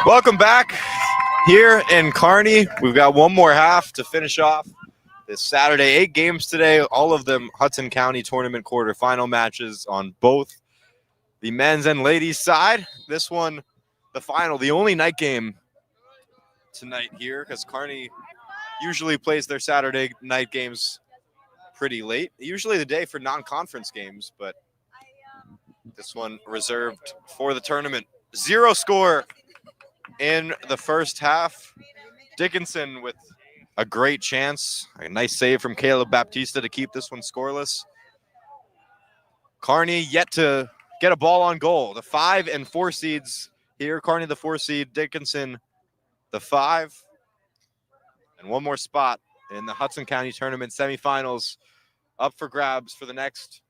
S1: Welcome back here in Kearny. We've got one more half to finish off this Saturday. 8 games today, all of them Hudson County tournament quarterfinal matches on both the men's and ladies side. This one, the final, the only night game tonight here, because Kearny usually plays their Saturday night games pretty late. Usually the day for non-conference games, but this one reserved for the tournament. 0 score in the first half. Dickinson with a great chance. A nice save from Caleb Baptista to keep this one scoreless. Kearny yet to get a ball on goal. The 5 and 4 seeds here. Kearny the 4 seed, Dickinson the 5. And one more spot in the Hudson County Tournament semifinals up for grabs for the next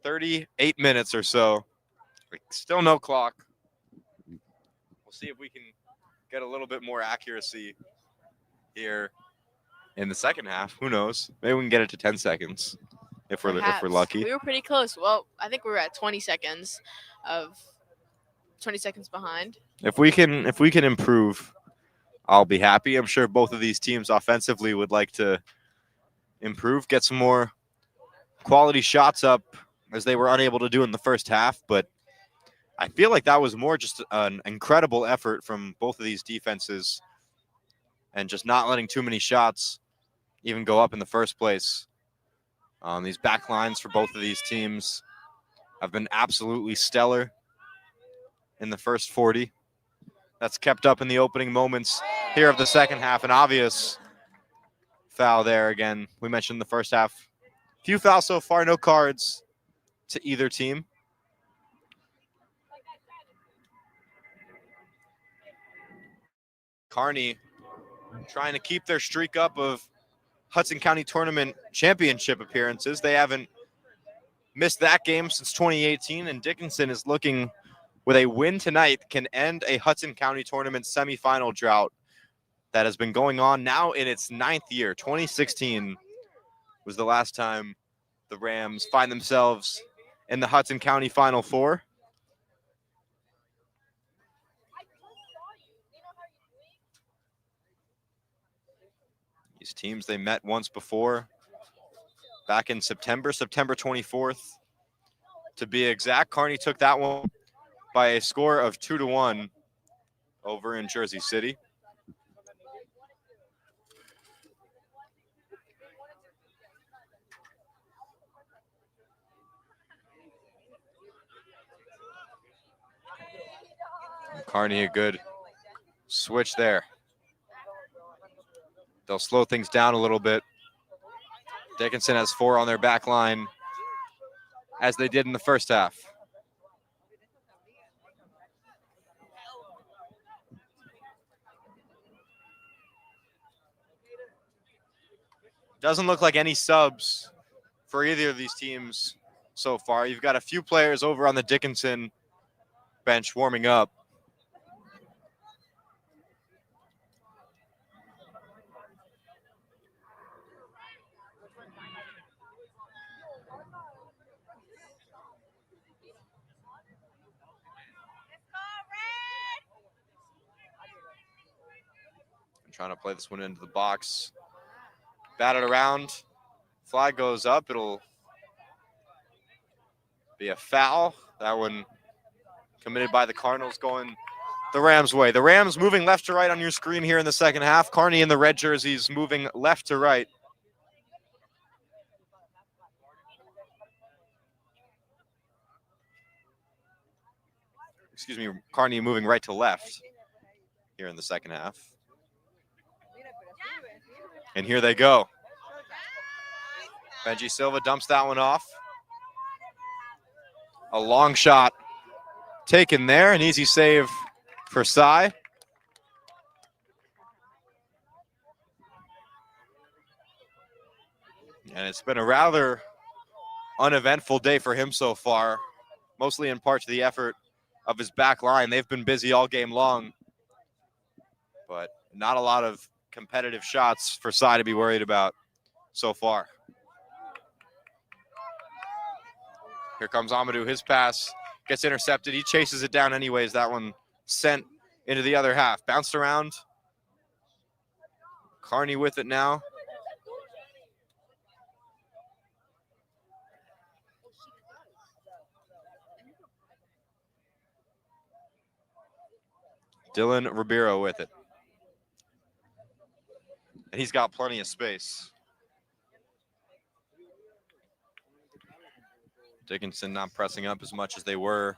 S1: 38 minutes or so. Still no clock. We'll see if we can get a little bit more accuracy here in the second half. Who knows? Maybe we can get it to 10 seconds if we're lucky.
S2: We were pretty close. Well, I think we were at 20 seconds behind.
S1: If we can improve, I'll be happy. I'm sure both of these teams offensively would like to improve, get some more quality shots up as they were unable to do in the first half, but I feel like that was more just an incredible effort from both of these defenses and just not letting too many shots even go up in the first place. These back lines for both of these teams have been absolutely stellar in the first 40. That's kept up in the opening moments here of the second half. An obvious foul there again. We mentioned the first half. Few fouls so far, no cards to either team. Kearny trying to keep their streak up of Hudson County Tournament championship appearances. They haven't missed that game since 2018, and Dickinson is looking with a win tonight can end a Hudson County Tournament semifinal drought that has been going on now in its 9th year. 2016 was the last time the Rams find themselves in the Hudson County Final Four. These teams, they met once before, back in September 24th. To be exact, Kearny took that one by a score of 2-1 over in Jersey City. Kearny, a good switch there. They'll slow things down a little bit. Dickinson has 4 on their back line, as they did in the first half. Doesn't look like any subs for either of these teams so far. You've got a few players over on the Dickinson bench warming up. Trying to play this one into the box. Bat it around. Flag goes up. It'll be a foul. That one committed by the Cardinals, going the Rams' way. The Rams moving left to right on your screen here in the second half. Kearny in the red jerseys moving left to right. Excuse me, Kearny moving right to left here in the second half. And here they go. Benji Silva dumps that one off. A long shot taken there. An easy save for Cy. And it's been a rather uneventful day for him so far, mostly in part to the effort of his back line. They've been busy all game long, but not a lot of competitive shots for Cy to be worried about so far. Here comes Amadou. His pass gets intercepted. He chases it down anyways. That one sent into the other half. Bounced around. Kearny with it now. Dylan Ribeiro with it. And he's got plenty of space. Dickinson not pressing up as much as they were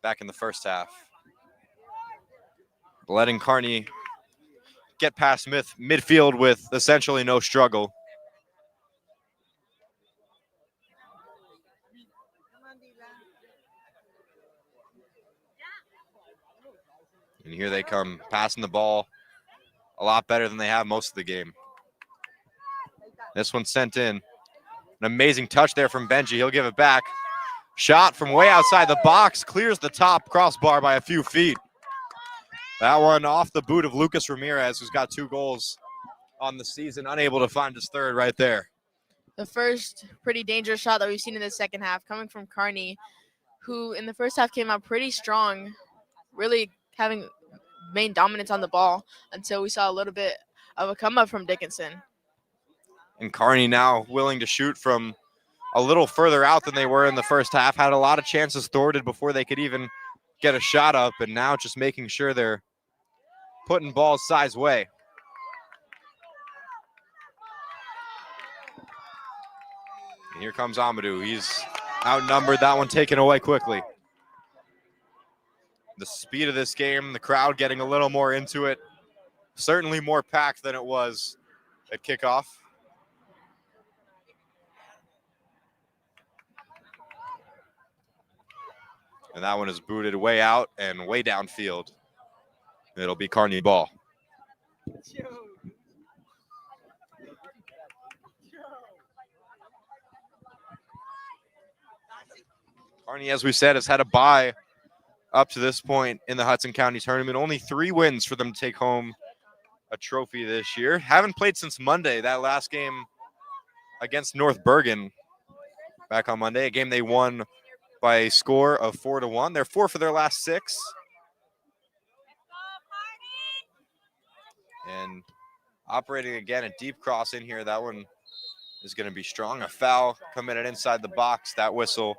S1: back in the first half. Letting Kearny get past midfield with essentially no struggle. And here they come, passing the ball a lot better than they have most of the game. This one sent in. An amazing touch there from Benji. He'll give it back. Shot from way outside the box. Clears the top crossbar by a few feet. That one off the boot of Lucas Ramirez, who's got 2 goals on the season. Unable to find his third right there.
S2: The first pretty dangerous shot that we've seen in the second half coming from Kearny, who in the first half came out pretty strong, really having main dominance on the ball until we saw a little bit of a come up from Dickinson.
S1: And Kearny now willing to shoot from a little further out than they were in the first half. Had a lot of chances thwarted before they could even get a shot up, and now just making sure they're putting balls size way. And here comes Amadou. He's outnumbered. That one taken away quickly. The speed of this game, the crowd getting a little more into it. Certainly more packed than it was at kickoff. And that one is booted way out and way downfield. It'll be Kearny ball. Kearny, as we said, has had a bye up to this point in the Hudson County tournament. Only 3 wins for them to take home a trophy this year. Haven't played since Monday, that last game against North Bergen back on Monday, a game they won by a score of 4-1. They're 4 for their last 6. And operating again a deep cross in here. That one is going to be strong. A foul committed inside the box. That whistle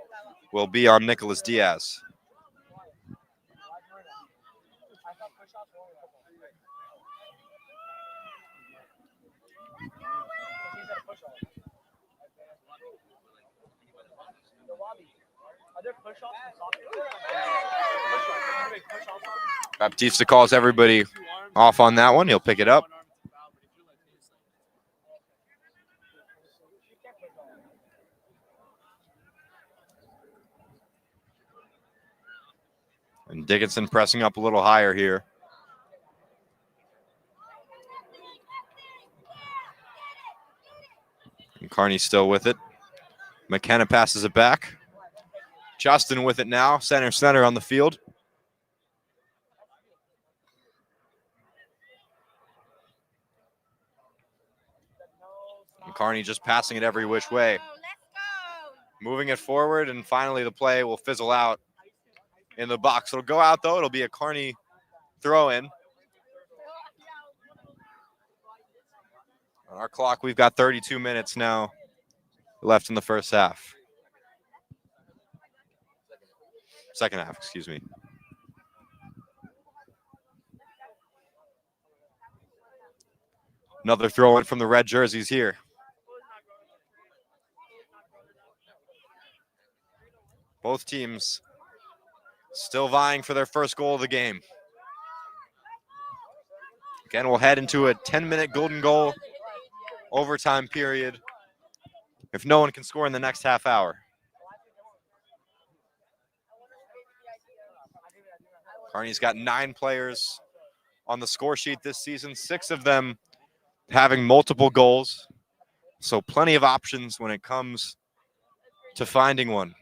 S1: will be on Nicholas Diaz. Baptista calls everybody off on that one. He'll pick it up. And Dickinson pressing up a little higher here. And Kearny's still with it. McKenna passes it back. Justin with it now. Center on the field. And Kearny just passing it every which way. Moving it forward, and finally the play will fizzle out in the box. It'll go out, though. It'll be a Kearny throw-in. On our clock, we've got 32 minutes now left in the first half. Second half, excuse me. Another throw-in from the red jerseys here. Both teams still vying for their first goal of the game. Again, we'll head into a 10-minute golden goal overtime period if no one can score in the next half hour. Kearny's got 9 players on the score sheet this season, 6 of them having multiple goals. So plenty of options when it comes to finding one.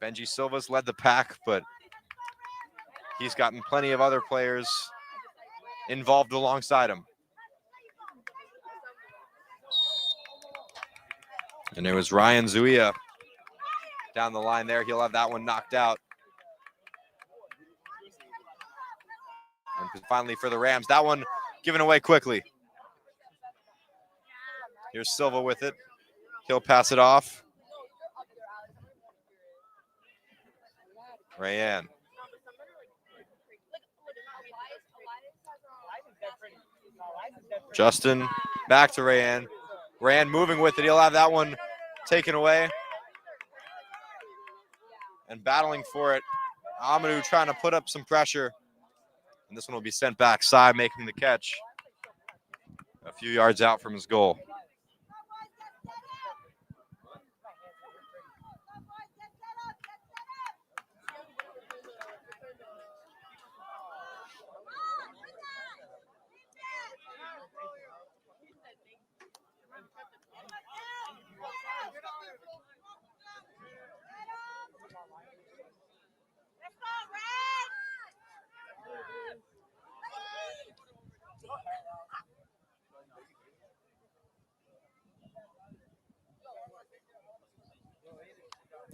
S1: Benji Silva's led the pack, but he's gotten plenty of other players involved alongside him. And there was Ryan Zuia down the line there. He'll have that one knocked out. And finally for the Rams, that one given away quickly. Here's Silva with it. He'll pass it off. Rayan. Justin back to Rayan. Rayan moving with it. He'll have that one taken away. And battling for it. Amadou trying to put up some pressure. And this one will be sent backside, making the catch a few yards out from his goal.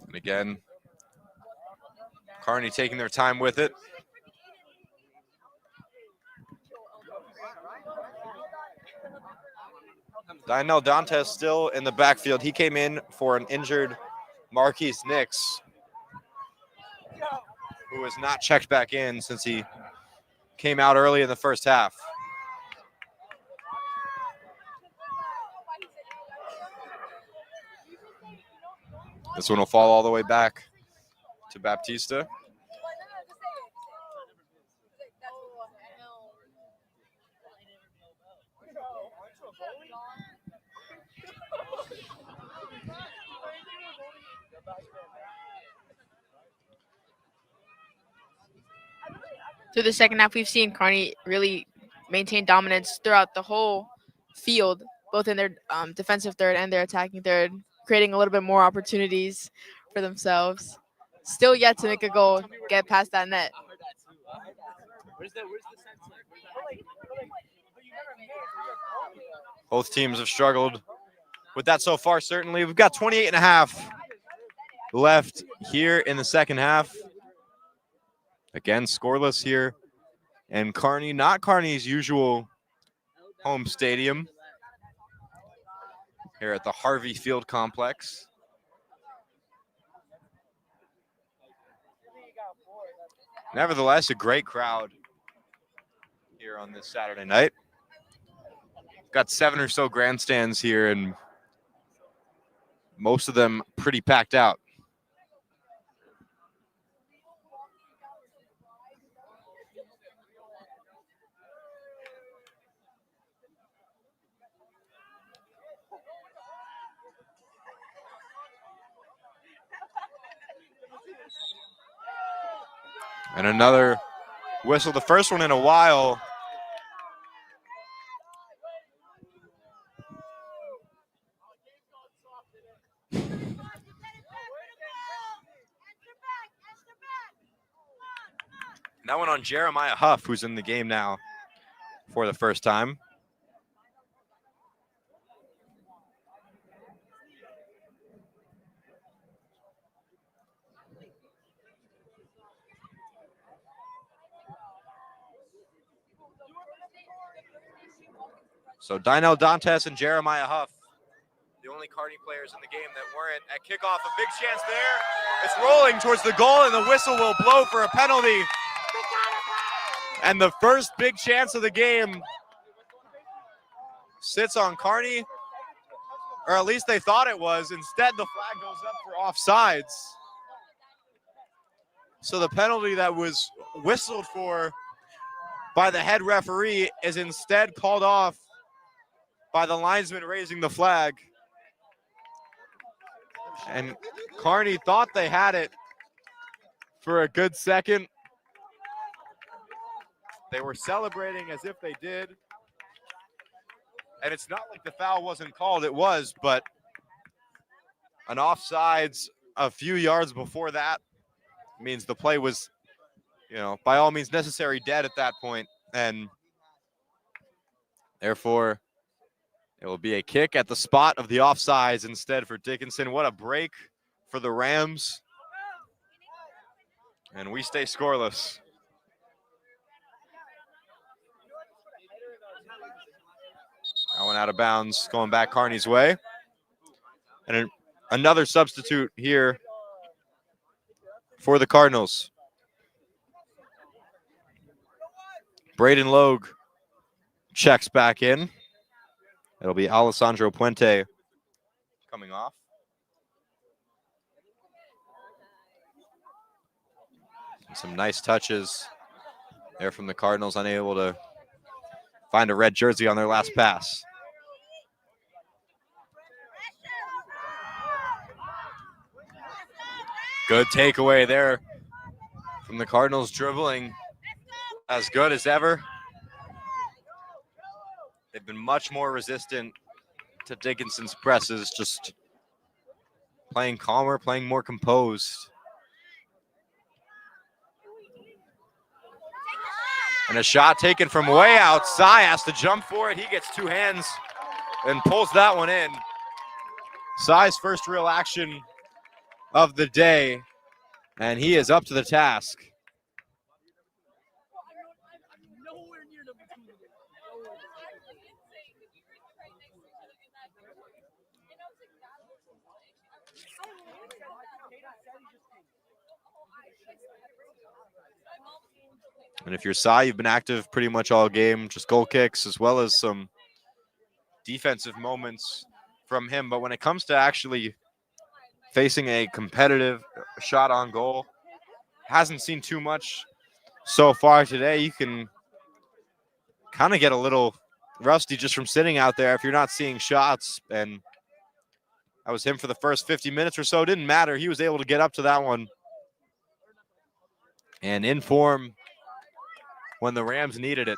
S1: And again, Kearny taking their time with it. Dynel Dantes still in the backfield. He came in for an injured Marquise Nix, who was not checked back in since he came out early in the first half. This one will fall all the way back to Baptista.
S2: Through the second half, we've seen Kearny really maintain dominance throughout the whole field, both in their defensive third and their attacking third, creating a little bit more opportunities for themselves. Still yet to make a goal, get past that net.
S1: Both teams have struggled with that so far, certainly. We've got 28 and a half left here in the second half. Again, scoreless here. And Kearny, not Kearny's usual home stadium here at the Harvey Field Complex. Nevertheless, a great crowd here on this Saturday night. Got 7 or so grandstands here, and most of them pretty packed out. And another whistle, the first one in a while. That one on Jeremiah Huff, who's in the game now for the first time. So Dynel Dantes and Jeremiah Huff, the only Kearny players in the game that weren't at kickoff. A big chance there. It's rolling towards the goal, and the whistle will blow for a penalty. And the first big chance of the game sits on Kearny, or at least they thought it was. Instead, the flag goes up for offsides. So the penalty that was whistled for by the head referee is instead called off by the linesman raising the flag. And Kearny thought they had it for a good second. They were celebrating as if they did. And it's not like the foul wasn't called, it was, but an offsides a few yards before that means the play was, by all means necessary dead at that point. And therefore, it will be a kick at the spot of the offsides instead for Dickinson. What a break for the Rams. And we stay scoreless. one out of bounds, going back Kearny's way. And another substitute here for the Cardinals. Braden Logue checks back in. It'll be Alessandro Puente coming off. And some nice touches there from the Cardinals, unable to find a red jersey on their last pass. Good takeaway there from the Cardinals, dribbling as good as ever. They've been much more resistant to Dickinson's presses, just playing calmer, playing more composed. And a shot taken from way outside, has to jump for it. He gets two hands and pulls that one in. Sai's first real action of the day, and he is up to the task. And if you're Sai, you've been active pretty much all game, just goal kicks as well as some defensive moments from him. But when it comes to actually facing a competitive shot on goal, hasn't seen too much so far today. You can kind of get a little rusty just from sitting out there if you're not seeing shots. And that was him for the first 50 minutes or so. It didn't matter. He was able to get up to that one. And in form when the Rams needed it.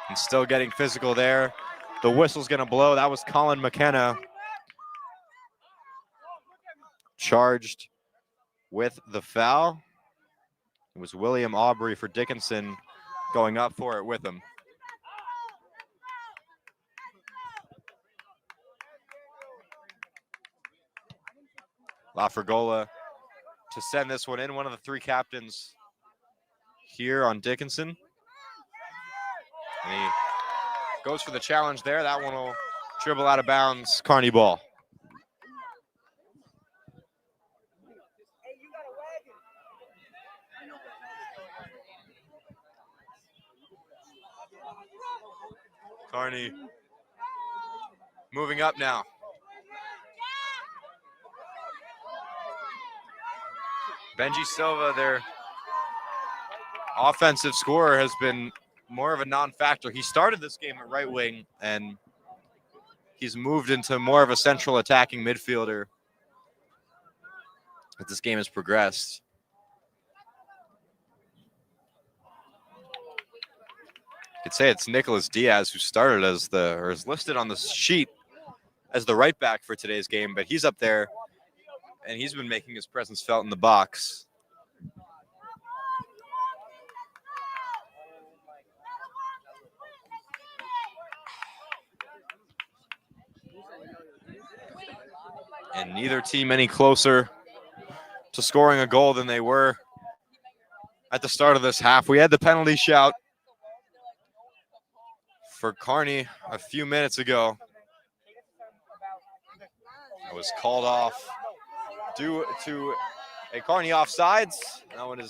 S1: And still getting physical there. The whistle's going to blow. That was Colin McKenna. Charged with the foul. It was William Aubrey for Dickinson going up for it with him. LaFregola to send this one in. One of the three captains here on Dickinson. And he goes for the challenge there. That one will dribble out of bounds. Kearny ball. Kearny moving up now. Benji Silva, their offensive scorer, has been more of a non-factor. He started this game at right wing, and he's moved into more of a central attacking midfielder as this game has progressed. Could say it's Nicholas Diaz who started as or is listed on the sheet as the right back for today's game, but he's up there and he's been making his presence felt in the box. And neither team any closer to scoring a goal than they were at the start of this half. We had the penalty shout for Kearny a few minutes ago. It was called off due to a Kearny offsides. That one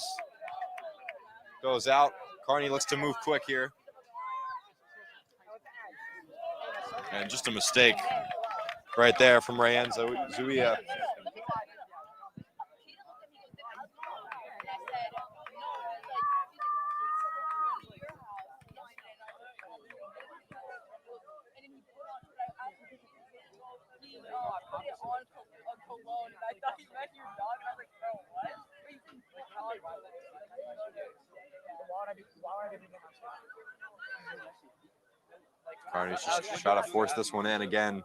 S1: goes out. Kearny looks to move quick here. And just a mistake right there from Rayan Zuia. Kearny's just trying to force this one in again.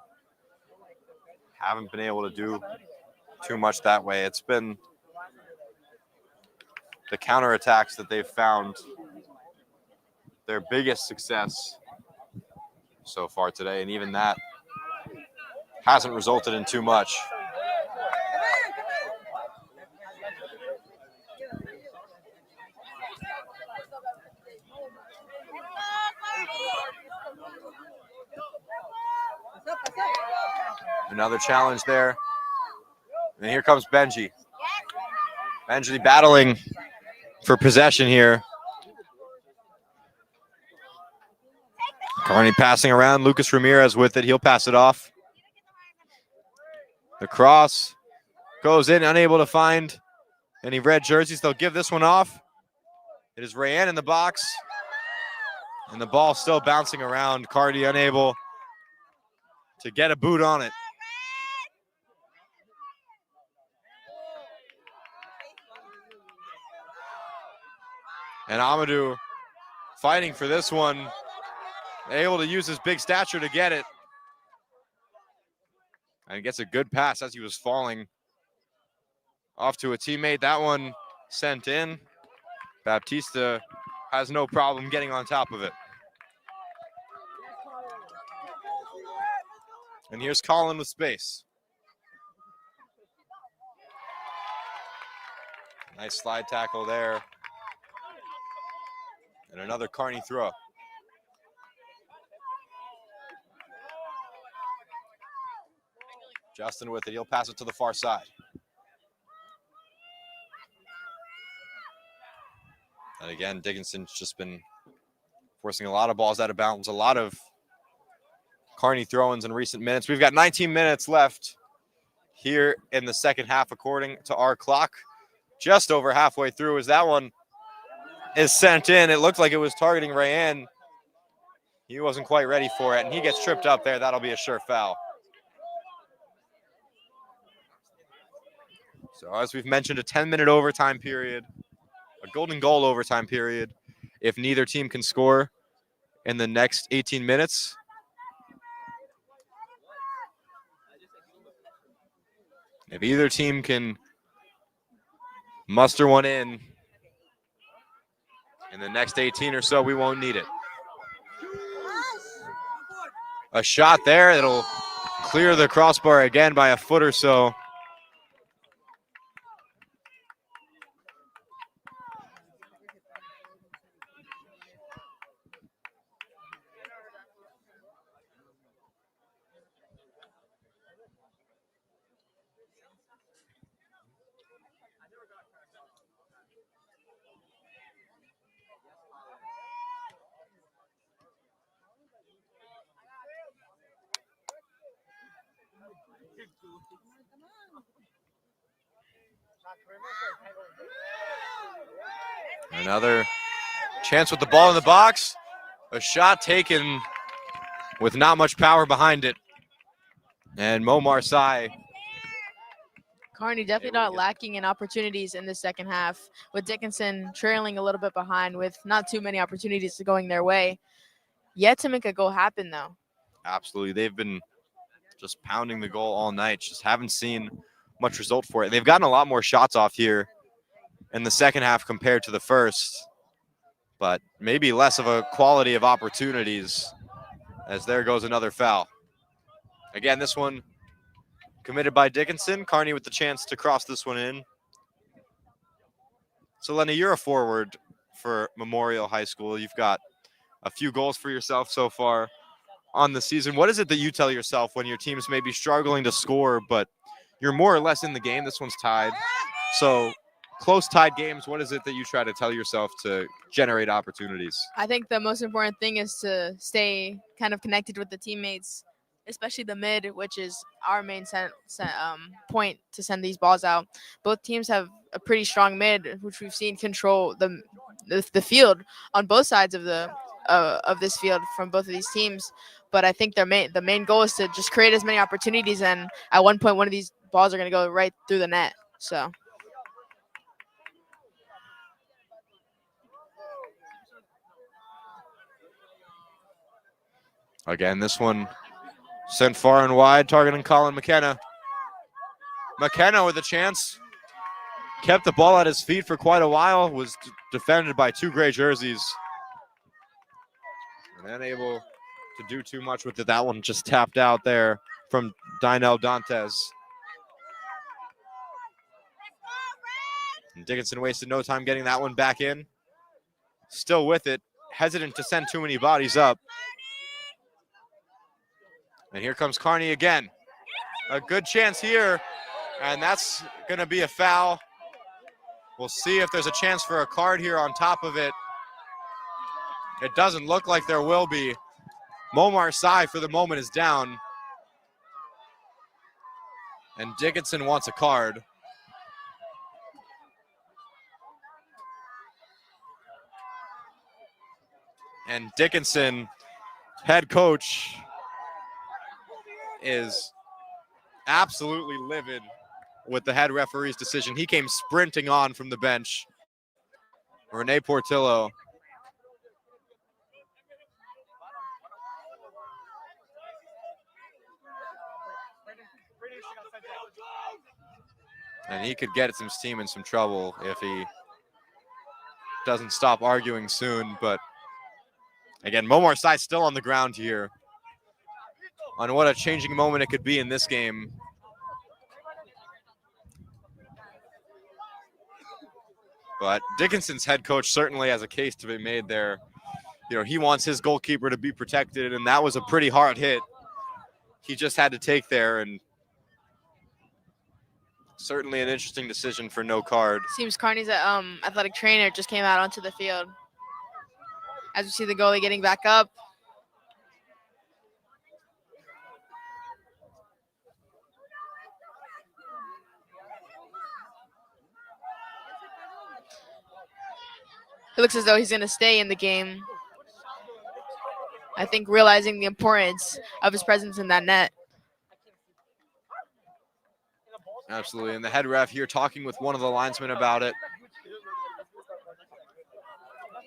S1: Haven't been able to do too much that way. It's been the counterattacks that they've found their biggest success so far today, and even that hasn't resulted in too much. Another challenge there. And here comes Benji. Benji battling for possession here. Kearny passing around. Lucas Ramirez with it. He'll pass it off. The cross goes in, unable to find any red jerseys. They'll give this one off. It is Rayanne in the box. And the ball still bouncing around. Kearny unable to get a boot on it. And Amadou fighting for this one. Able to use his big stature to get it. And gets a good pass as he was falling off to a teammate. That one sent in. Baptista has no problem getting on top of it. And here's Colin with space. Nice slide tackle there. And another Kearny throw. Justin with it. He'll pass it to the far side. And again, Dickinson's just been forcing a lot of balls out of bounds. A lot of Kearny throw-ins in recent minutes. We've got 19 minutes left here in the second half, according to our clock. Just over halfway through as that one is sent in. It looked like it was targeting Rayanne. He wasn't quite ready for it, and he gets tripped up there. That'll be a sure foul. So as we've mentioned, a 10-minute overtime period, a golden goal overtime period. If neither team can score in the next 18 minutes, if either team can muster one in the next 18 or so, we won't need it. A shot there. It'll clear the crossbar again by a foot or so. Another chance with the ball in the box. A shot taken with not much power behind it. And Mo Marsai.
S2: Kearny definitely not lacking in opportunities in the second half, with Dickinson trailing a little bit behind with not too many opportunities going their way. Yet to make a goal happen, though.
S1: Absolutely. They've been just pounding the goal all night. Just haven't seen much result for it. They've gotten a lot more shots off here in the second half compared to the first, but maybe less of a quality of opportunities, as there goes another foul. Again, this one committed by Dickinson. Kearny with the chance to cross this one in. So, Lenny, you're a forward for Memorial High School. You've got a few goals for yourself so far on the season. What is it that you tell yourself when your teams may be struggling to score, but you're more or less in the game? This one's tied. So, close tied games, what is it that you try to tell yourself to generate opportunities?
S2: I think the most important thing is to stay kind of connected with the teammates, especially the mid, which is our main point to send these balls out. Both teams have a pretty strong mid, which we've seen control the field on both sides of this field from both of these teams. But I think the main goal is to just create as many opportunities, and at one point, one of these balls are going to go right through the net. So.
S1: Again, this one sent far and wide, targeting Colin McKenna. McKenna with a chance. Kept the ball at his feet for quite a while. Was defended by two gray jerseys. And then able to do too much with it. That one just tapped out there from Dynel Dantes. And Dickinson wasted no time getting that one back in. Still with it, hesitant to send too many bodies up. And here comes Kearny again. A good chance here, and that's gonna be a foul. We'll see if there's a chance for a card here on top of it. It doesn't look like there will be. Momar Sy for the moment is down. And Dickinson wants a card. And Dickinson, head coach, is absolutely livid with the head referee's decision. He came sprinting on from the bench. Rene Portillo. And he could get his team in some trouble if he doesn't stop arguing soon. But again, Momar Sy still on the ground here. On what a changing moment it could be in this game. But Dickinson's head coach certainly has a case to be made there. You know, he wants his goalkeeper to be protected, and that was a pretty hard hit he just had to take there, and certainly an interesting decision for no card.
S2: Seems Kearny's athletic trainer just came out onto the field. As we see the goalie getting back up. It looks as though he's going to stay in the game. I think realizing the importance of his presence in that net.
S1: Absolutely, and the head ref here talking with one of the linesmen about it.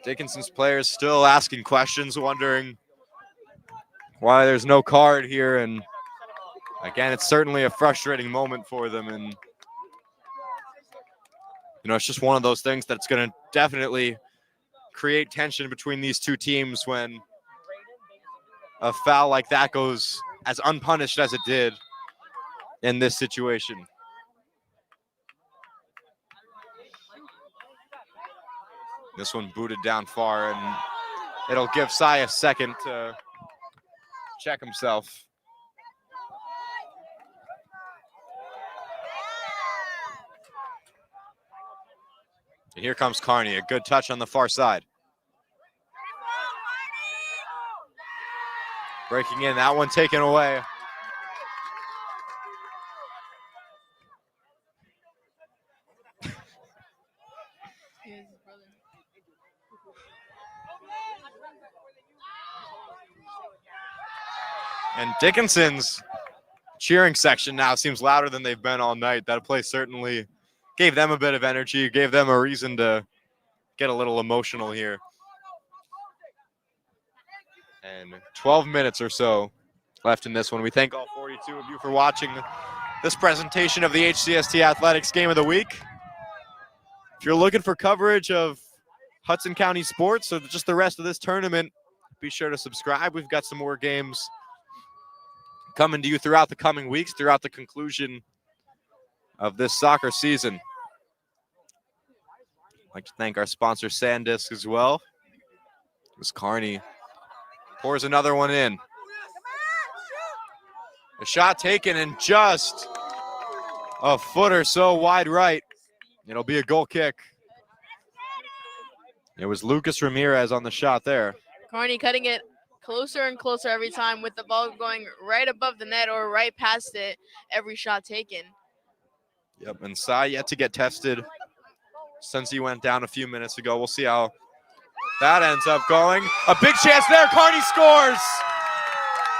S1: Dickinson's players still asking questions, wondering why there's no card here. And again, it's certainly a frustrating moment for them. And, you know, it's just one of those things that's going to definitely create tension between these two teams when a foul like that goes as unpunished as it did in this situation. This one booted down far, and it'll give Sy a second to check himself. And here comes Kearny, a good touch on the far side. Breaking in, that one taken away. And Dickinson's cheering section now seems louder than they've been all night. That play certainly gave them a bit of energy, gave them a reason to get a little emotional here. And 12 minutes or so left in this one. We thank all 42 of you for watching this presentation of the HCST Athletics Game of the Week. If you're looking for coverage of Hudson County sports or just the rest of this tournament, be sure to subscribe. We've got some more games coming to you throughout the coming weeks, throughout the conclusion of this soccer season. I'd like to thank our sponsor, SanDisk, as well. As Kearny pours another one in. A shot taken and just a foot or so wide right. It'll be a goal kick. It was Lucas Ramirez on the shot there.
S2: Kearny cutting it closer and closer every time, with the ball going right above the net or right past it every shot taken.
S1: Yep, and Sy yet to get tested since he went down a few minutes ago. We'll see how that ends up going. A big chance there. Kearny scores.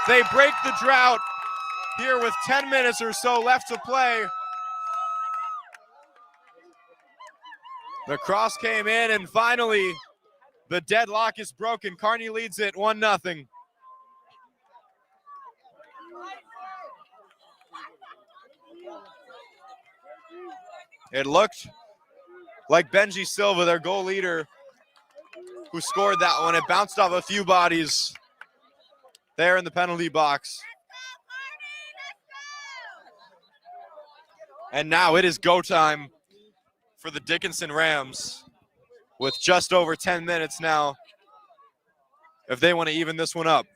S1: They break the drought here with 10 minutes or so left to play. The cross came in, and finally the deadlock is broken. Kearny leads it 1-0. It looked like Benji Silva, their goal leader, who scored that one. It bounced off a few bodies there in the penalty box. And now it is go time for the Dickinson Rams with just over 10 minutes now if they want to even this one up.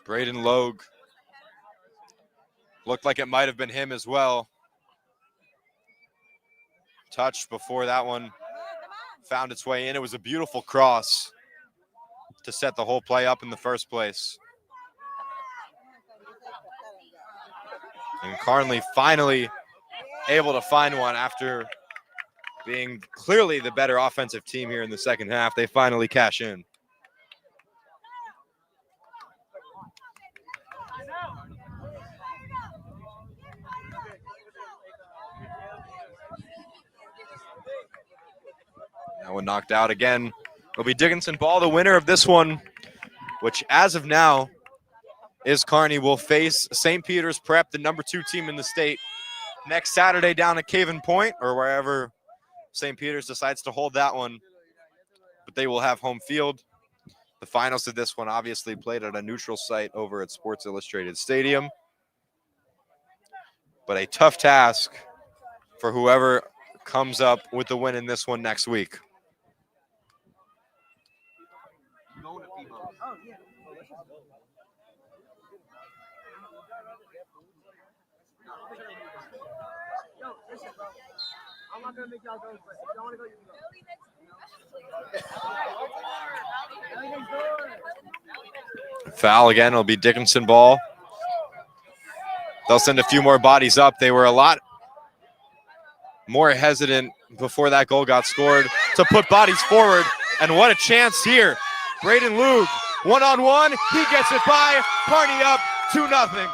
S1: Braden Logue. Looked like it might have been him as well. Touched before that one found its way in. It was a beautiful cross to set the whole play up in the first place. And Kearny finally able to find one after being clearly the better offensive team here in the second half. They finally cash in. That one knocked out again. It'll be Dickinson ball, the winner of this one, which as of now is Kearny, will face St. Peter's Prep, the number 2 team in the state, next Saturday down at Caven Point or wherever St. Peter's decides to hold that one. But they will have home field. The finals of this one obviously played at a neutral site over at Sports Illustrated Stadium. But a tough task for whoever comes up with the win in this one next week.
S3: I'm not gonna make y'all go, but if y'all wanna go, you can go.
S1: Foul again. It'll be Dickinson ball. They'll send a few more bodies up. They were a lot more hesitant before that goal got scored to put bodies forward. And what a chance here. Braden Logue, one-on-one. He gets it by. Kearny up 2-0.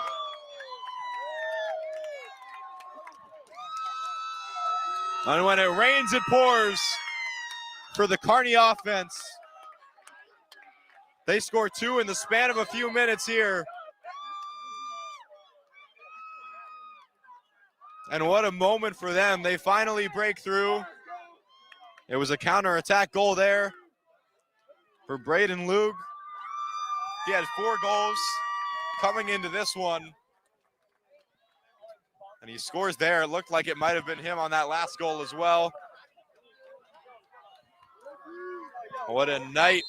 S1: And when it rains, it pours for the Kearny offense. They score 2 in the span of a few minutes here. And what a moment for them. They finally break through. It was a counterattack goal there for Braden Logue. He had 4 goals coming into this one. And he scores there. It looked like it might have been him on that last goal as well. What a night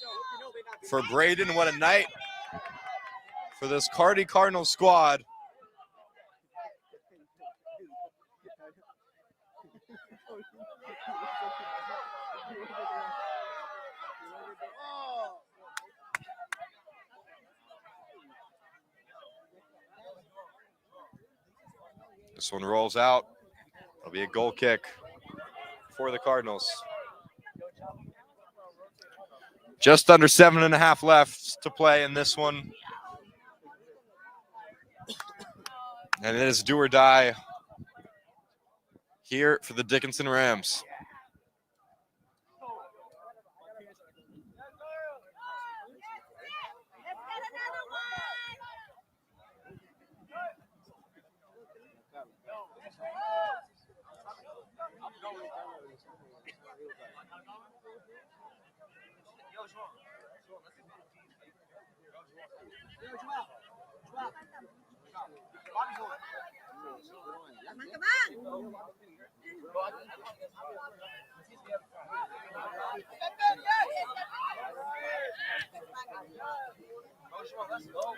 S1: for Braden. What a night for this Kearny Cardinals squad. This one rolls out. It'll be a goal kick for the Cardinals. Just under 7.5 left to play in this one. And it is do or die here for the Dickinson Rams.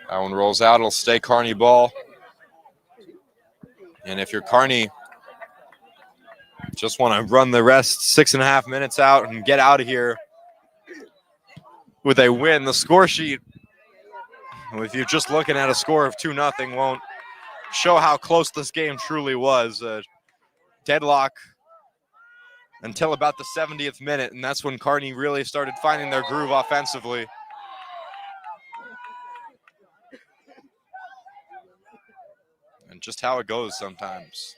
S1: That one rolls out. It'll stay Kearny ball. And if you're Kearny, just want to run the rest 6.5 minutes out and get out of here with a win. The score sheet, if you're just looking at a score of 2-0, won't show how close this game truly was. Deadlock until about the 70th minute, and that's when Kearny really started finding their groove offensively. And just how it goes sometimes.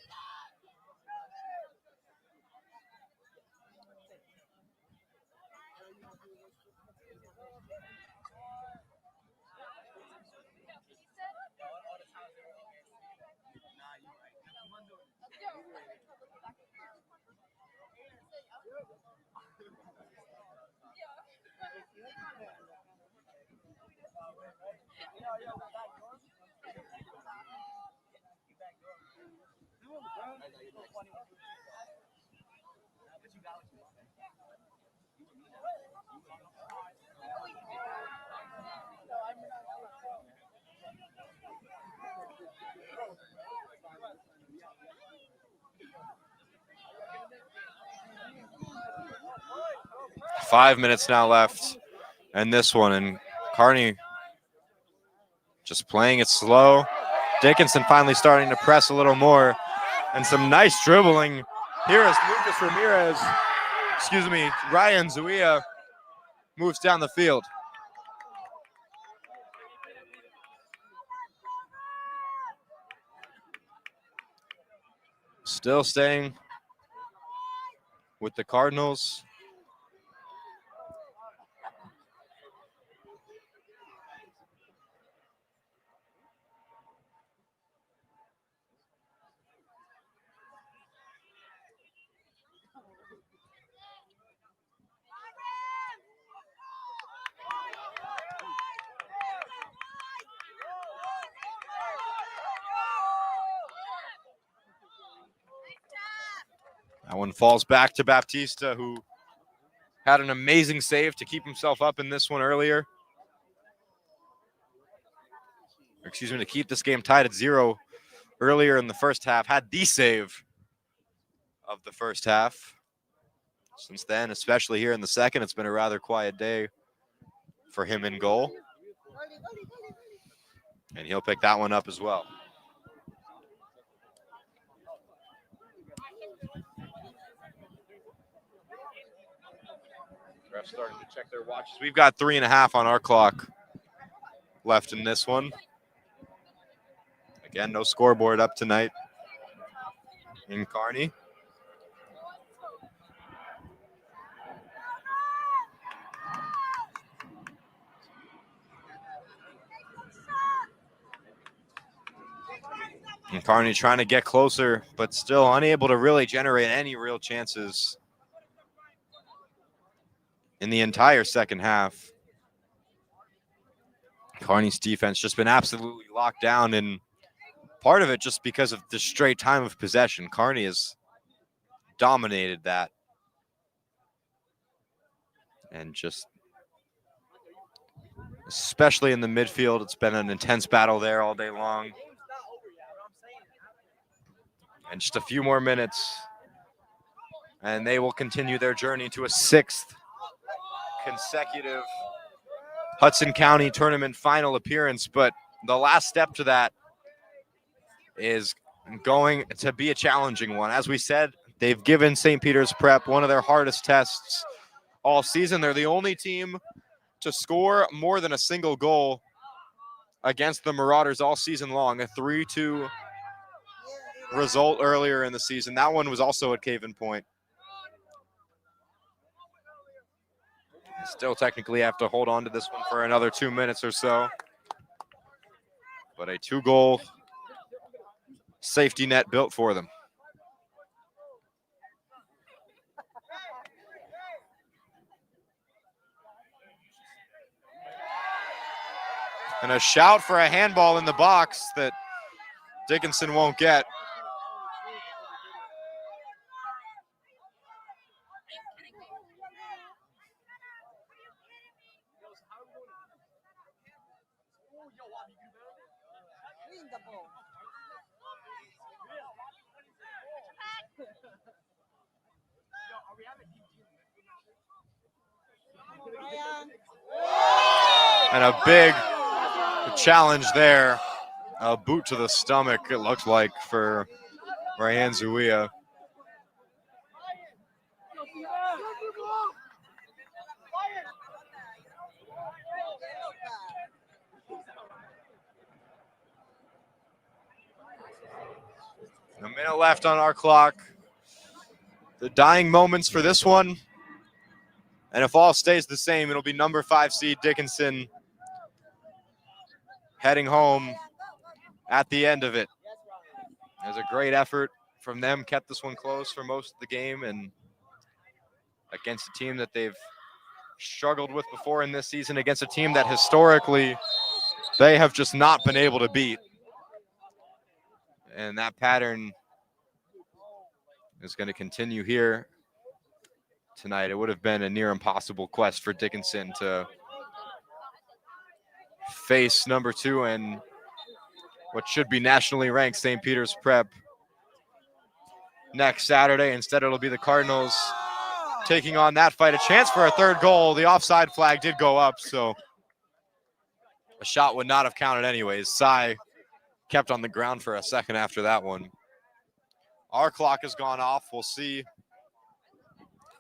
S1: Five minutes now left in this one, and Kearny just playing it slow. Dickinson finally starting to press a little more, and some nice dribbling. Here as Lucas Ramirez, Ryan Zuia moves down the field. Still staying with the Cardinals. That one falls back to Baptista, who had an amazing save to keep himself up in this one earlier. To keep this game tied at 0 earlier in the first half. Had the save of the first half. Since then, especially here in the second, it's been a rather quiet day for him in goal. And he'll pick that one up as well. Refs starting to check their watches. We've got 3.5 on our clock left in this one. Again, no scoreboard up tonight in Kearny. And Kearny trying to get closer, but still unable to really generate any real chances in the entire second half. Kearny's defense just been absolutely locked down, and part of it just because of the straight time of possession. Kearny has dominated that. And just, especially in the midfield, it's been an intense battle there all day long. And just a few more minutes, and they will continue their journey to a 6th consecutive Hudson County tournament final appearance. But the last step to that is going to be a challenging one. As we said, they've given St. Peter's Prep one of their hardest tests all season. They're the only team to score more than a single goal against the Marauders all season long. A 3-2 result earlier in the season. That one was also at Caven Point. Still technically have to hold on to this one for another 2 minutes or so. But a 2-goal safety net built for them. And a shout for a handball in the box that Dickinson won't get. And a big challenge there. A boot to the stomach, it looked like, for Ryan Zuia. A minute left on our clock. The dying moments for this one. And if all stays the same, it'll be number 5 seed Dickinson heading home at the end of it. It was a great effort from them kept this one close for most of the game, and against a team that they've struggled with before in this season, against a team that historically they have just not been able to beat. And that pattern is going to continue here tonight. It would have been a near impossible quest for Dickinson to face number 2 and what should be nationally ranked St. Peter's Prep next Saturday. Instead, it'll be the Cardinals taking on that fight. A chance for a third goal. The offside flag did go up, so a shot would not have counted anyways. Cy kept on the ground for a second after that one. Our clock has gone off. We'll see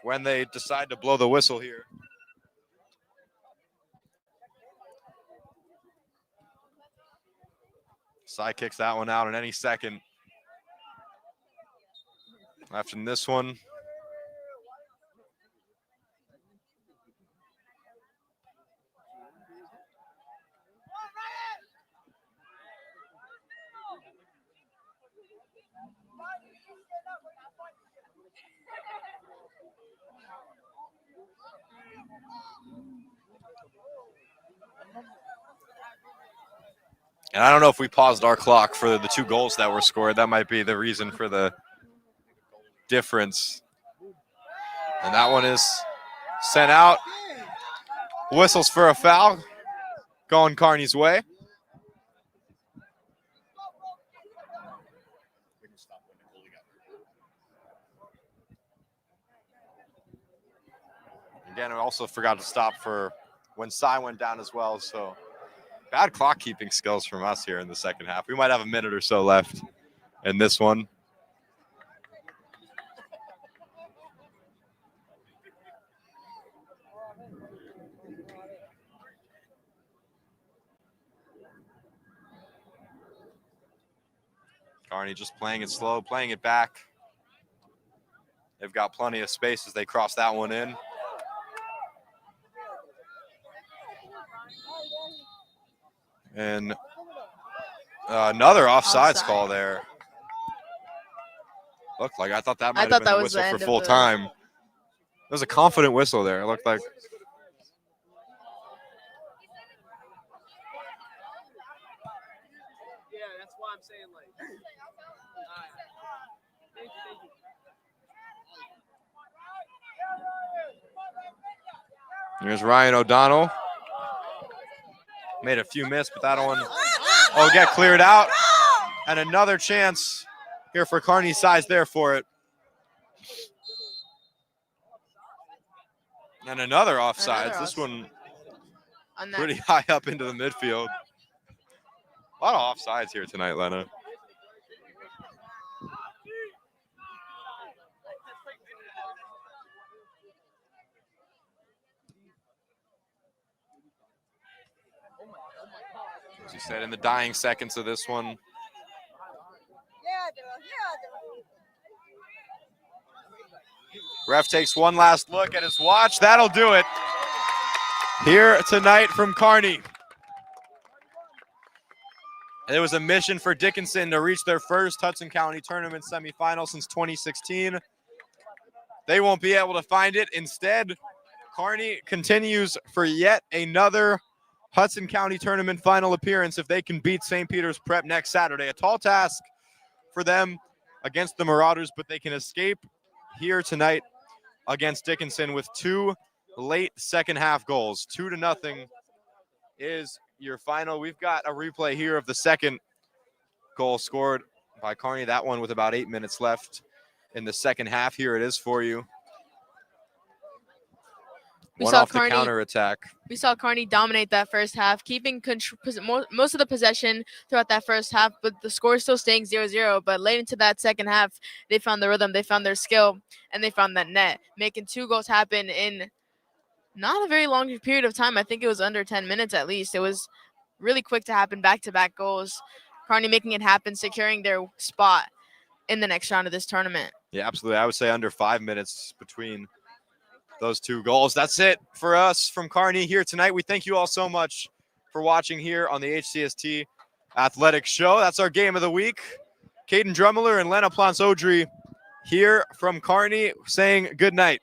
S1: when they decide to blow the whistle here. Cy kicks that one out in any second. Left in this one. And I don't know if we paused our clock for the 2 goals that were scored. That might be the reason for the difference. And that one is sent out. Whistles for a foul. Going Kearny's way. Again, I also forgot to stop for when Cy went down as well, so bad clock keeping skills from us here in the second half. We might have a minute or so left in this one. Kearny just playing it slow, playing it back. They've got plenty of space as they cross that one in. And another offsides call there. Looked like I thought that might have been the whistle for full time. It was a confident whistle there. It looked like.
S3: Yeah, that's why I'm saying like. Thank you.
S1: Here's Ryan O'Donnell. Made a few miss, but that one will get cleared out. And another chance here for Kearny. Size there for it. And another offsides. This one pretty high up into the midfield. A lot of offsides here tonight, Lena. As you said, in the dying seconds of this one. Ref takes one last look at his watch. That'll do it here tonight from Kearny. It was a mission for Dickinson to reach their first Hudson County tournament semifinal since 2016. They won't be able to find it. Instead, Kearny continues for yet another Hudson County tournament final appearance if they can beat St. Peter's Prep next Saturday. A tall task for them against the Marauders, but they can escape here tonight against Dickinson with 2 late second half goals. 2-0 is your final. We've got a replay here of the second goal scored by Kearny. That one with about 8 minutes left in the second half. Here it is for you. One off the counterattack.
S2: We saw Kearny dominate that first half, keeping most of the possession throughout that first half, but the score is still staying 0-0. But late into that second half, they found the rhythm, they found their skill, and they found that net, making 2 goals happen in not a very long period of time. I think it was under 10 minutes at least. It was really quick to happen, back-to-back goals. Kearny making it happen, securing their spot in the next round of this tournament.
S1: Yeah, absolutely. I would say under 5 minutes between those 2 goals. That's it for us from Kearny here tonight. We thank you all so much for watching here on the HCST Athletics Show. That's our game of the week. Caden Drummeller and Lena Plance-Odry here from Kearny saying good night.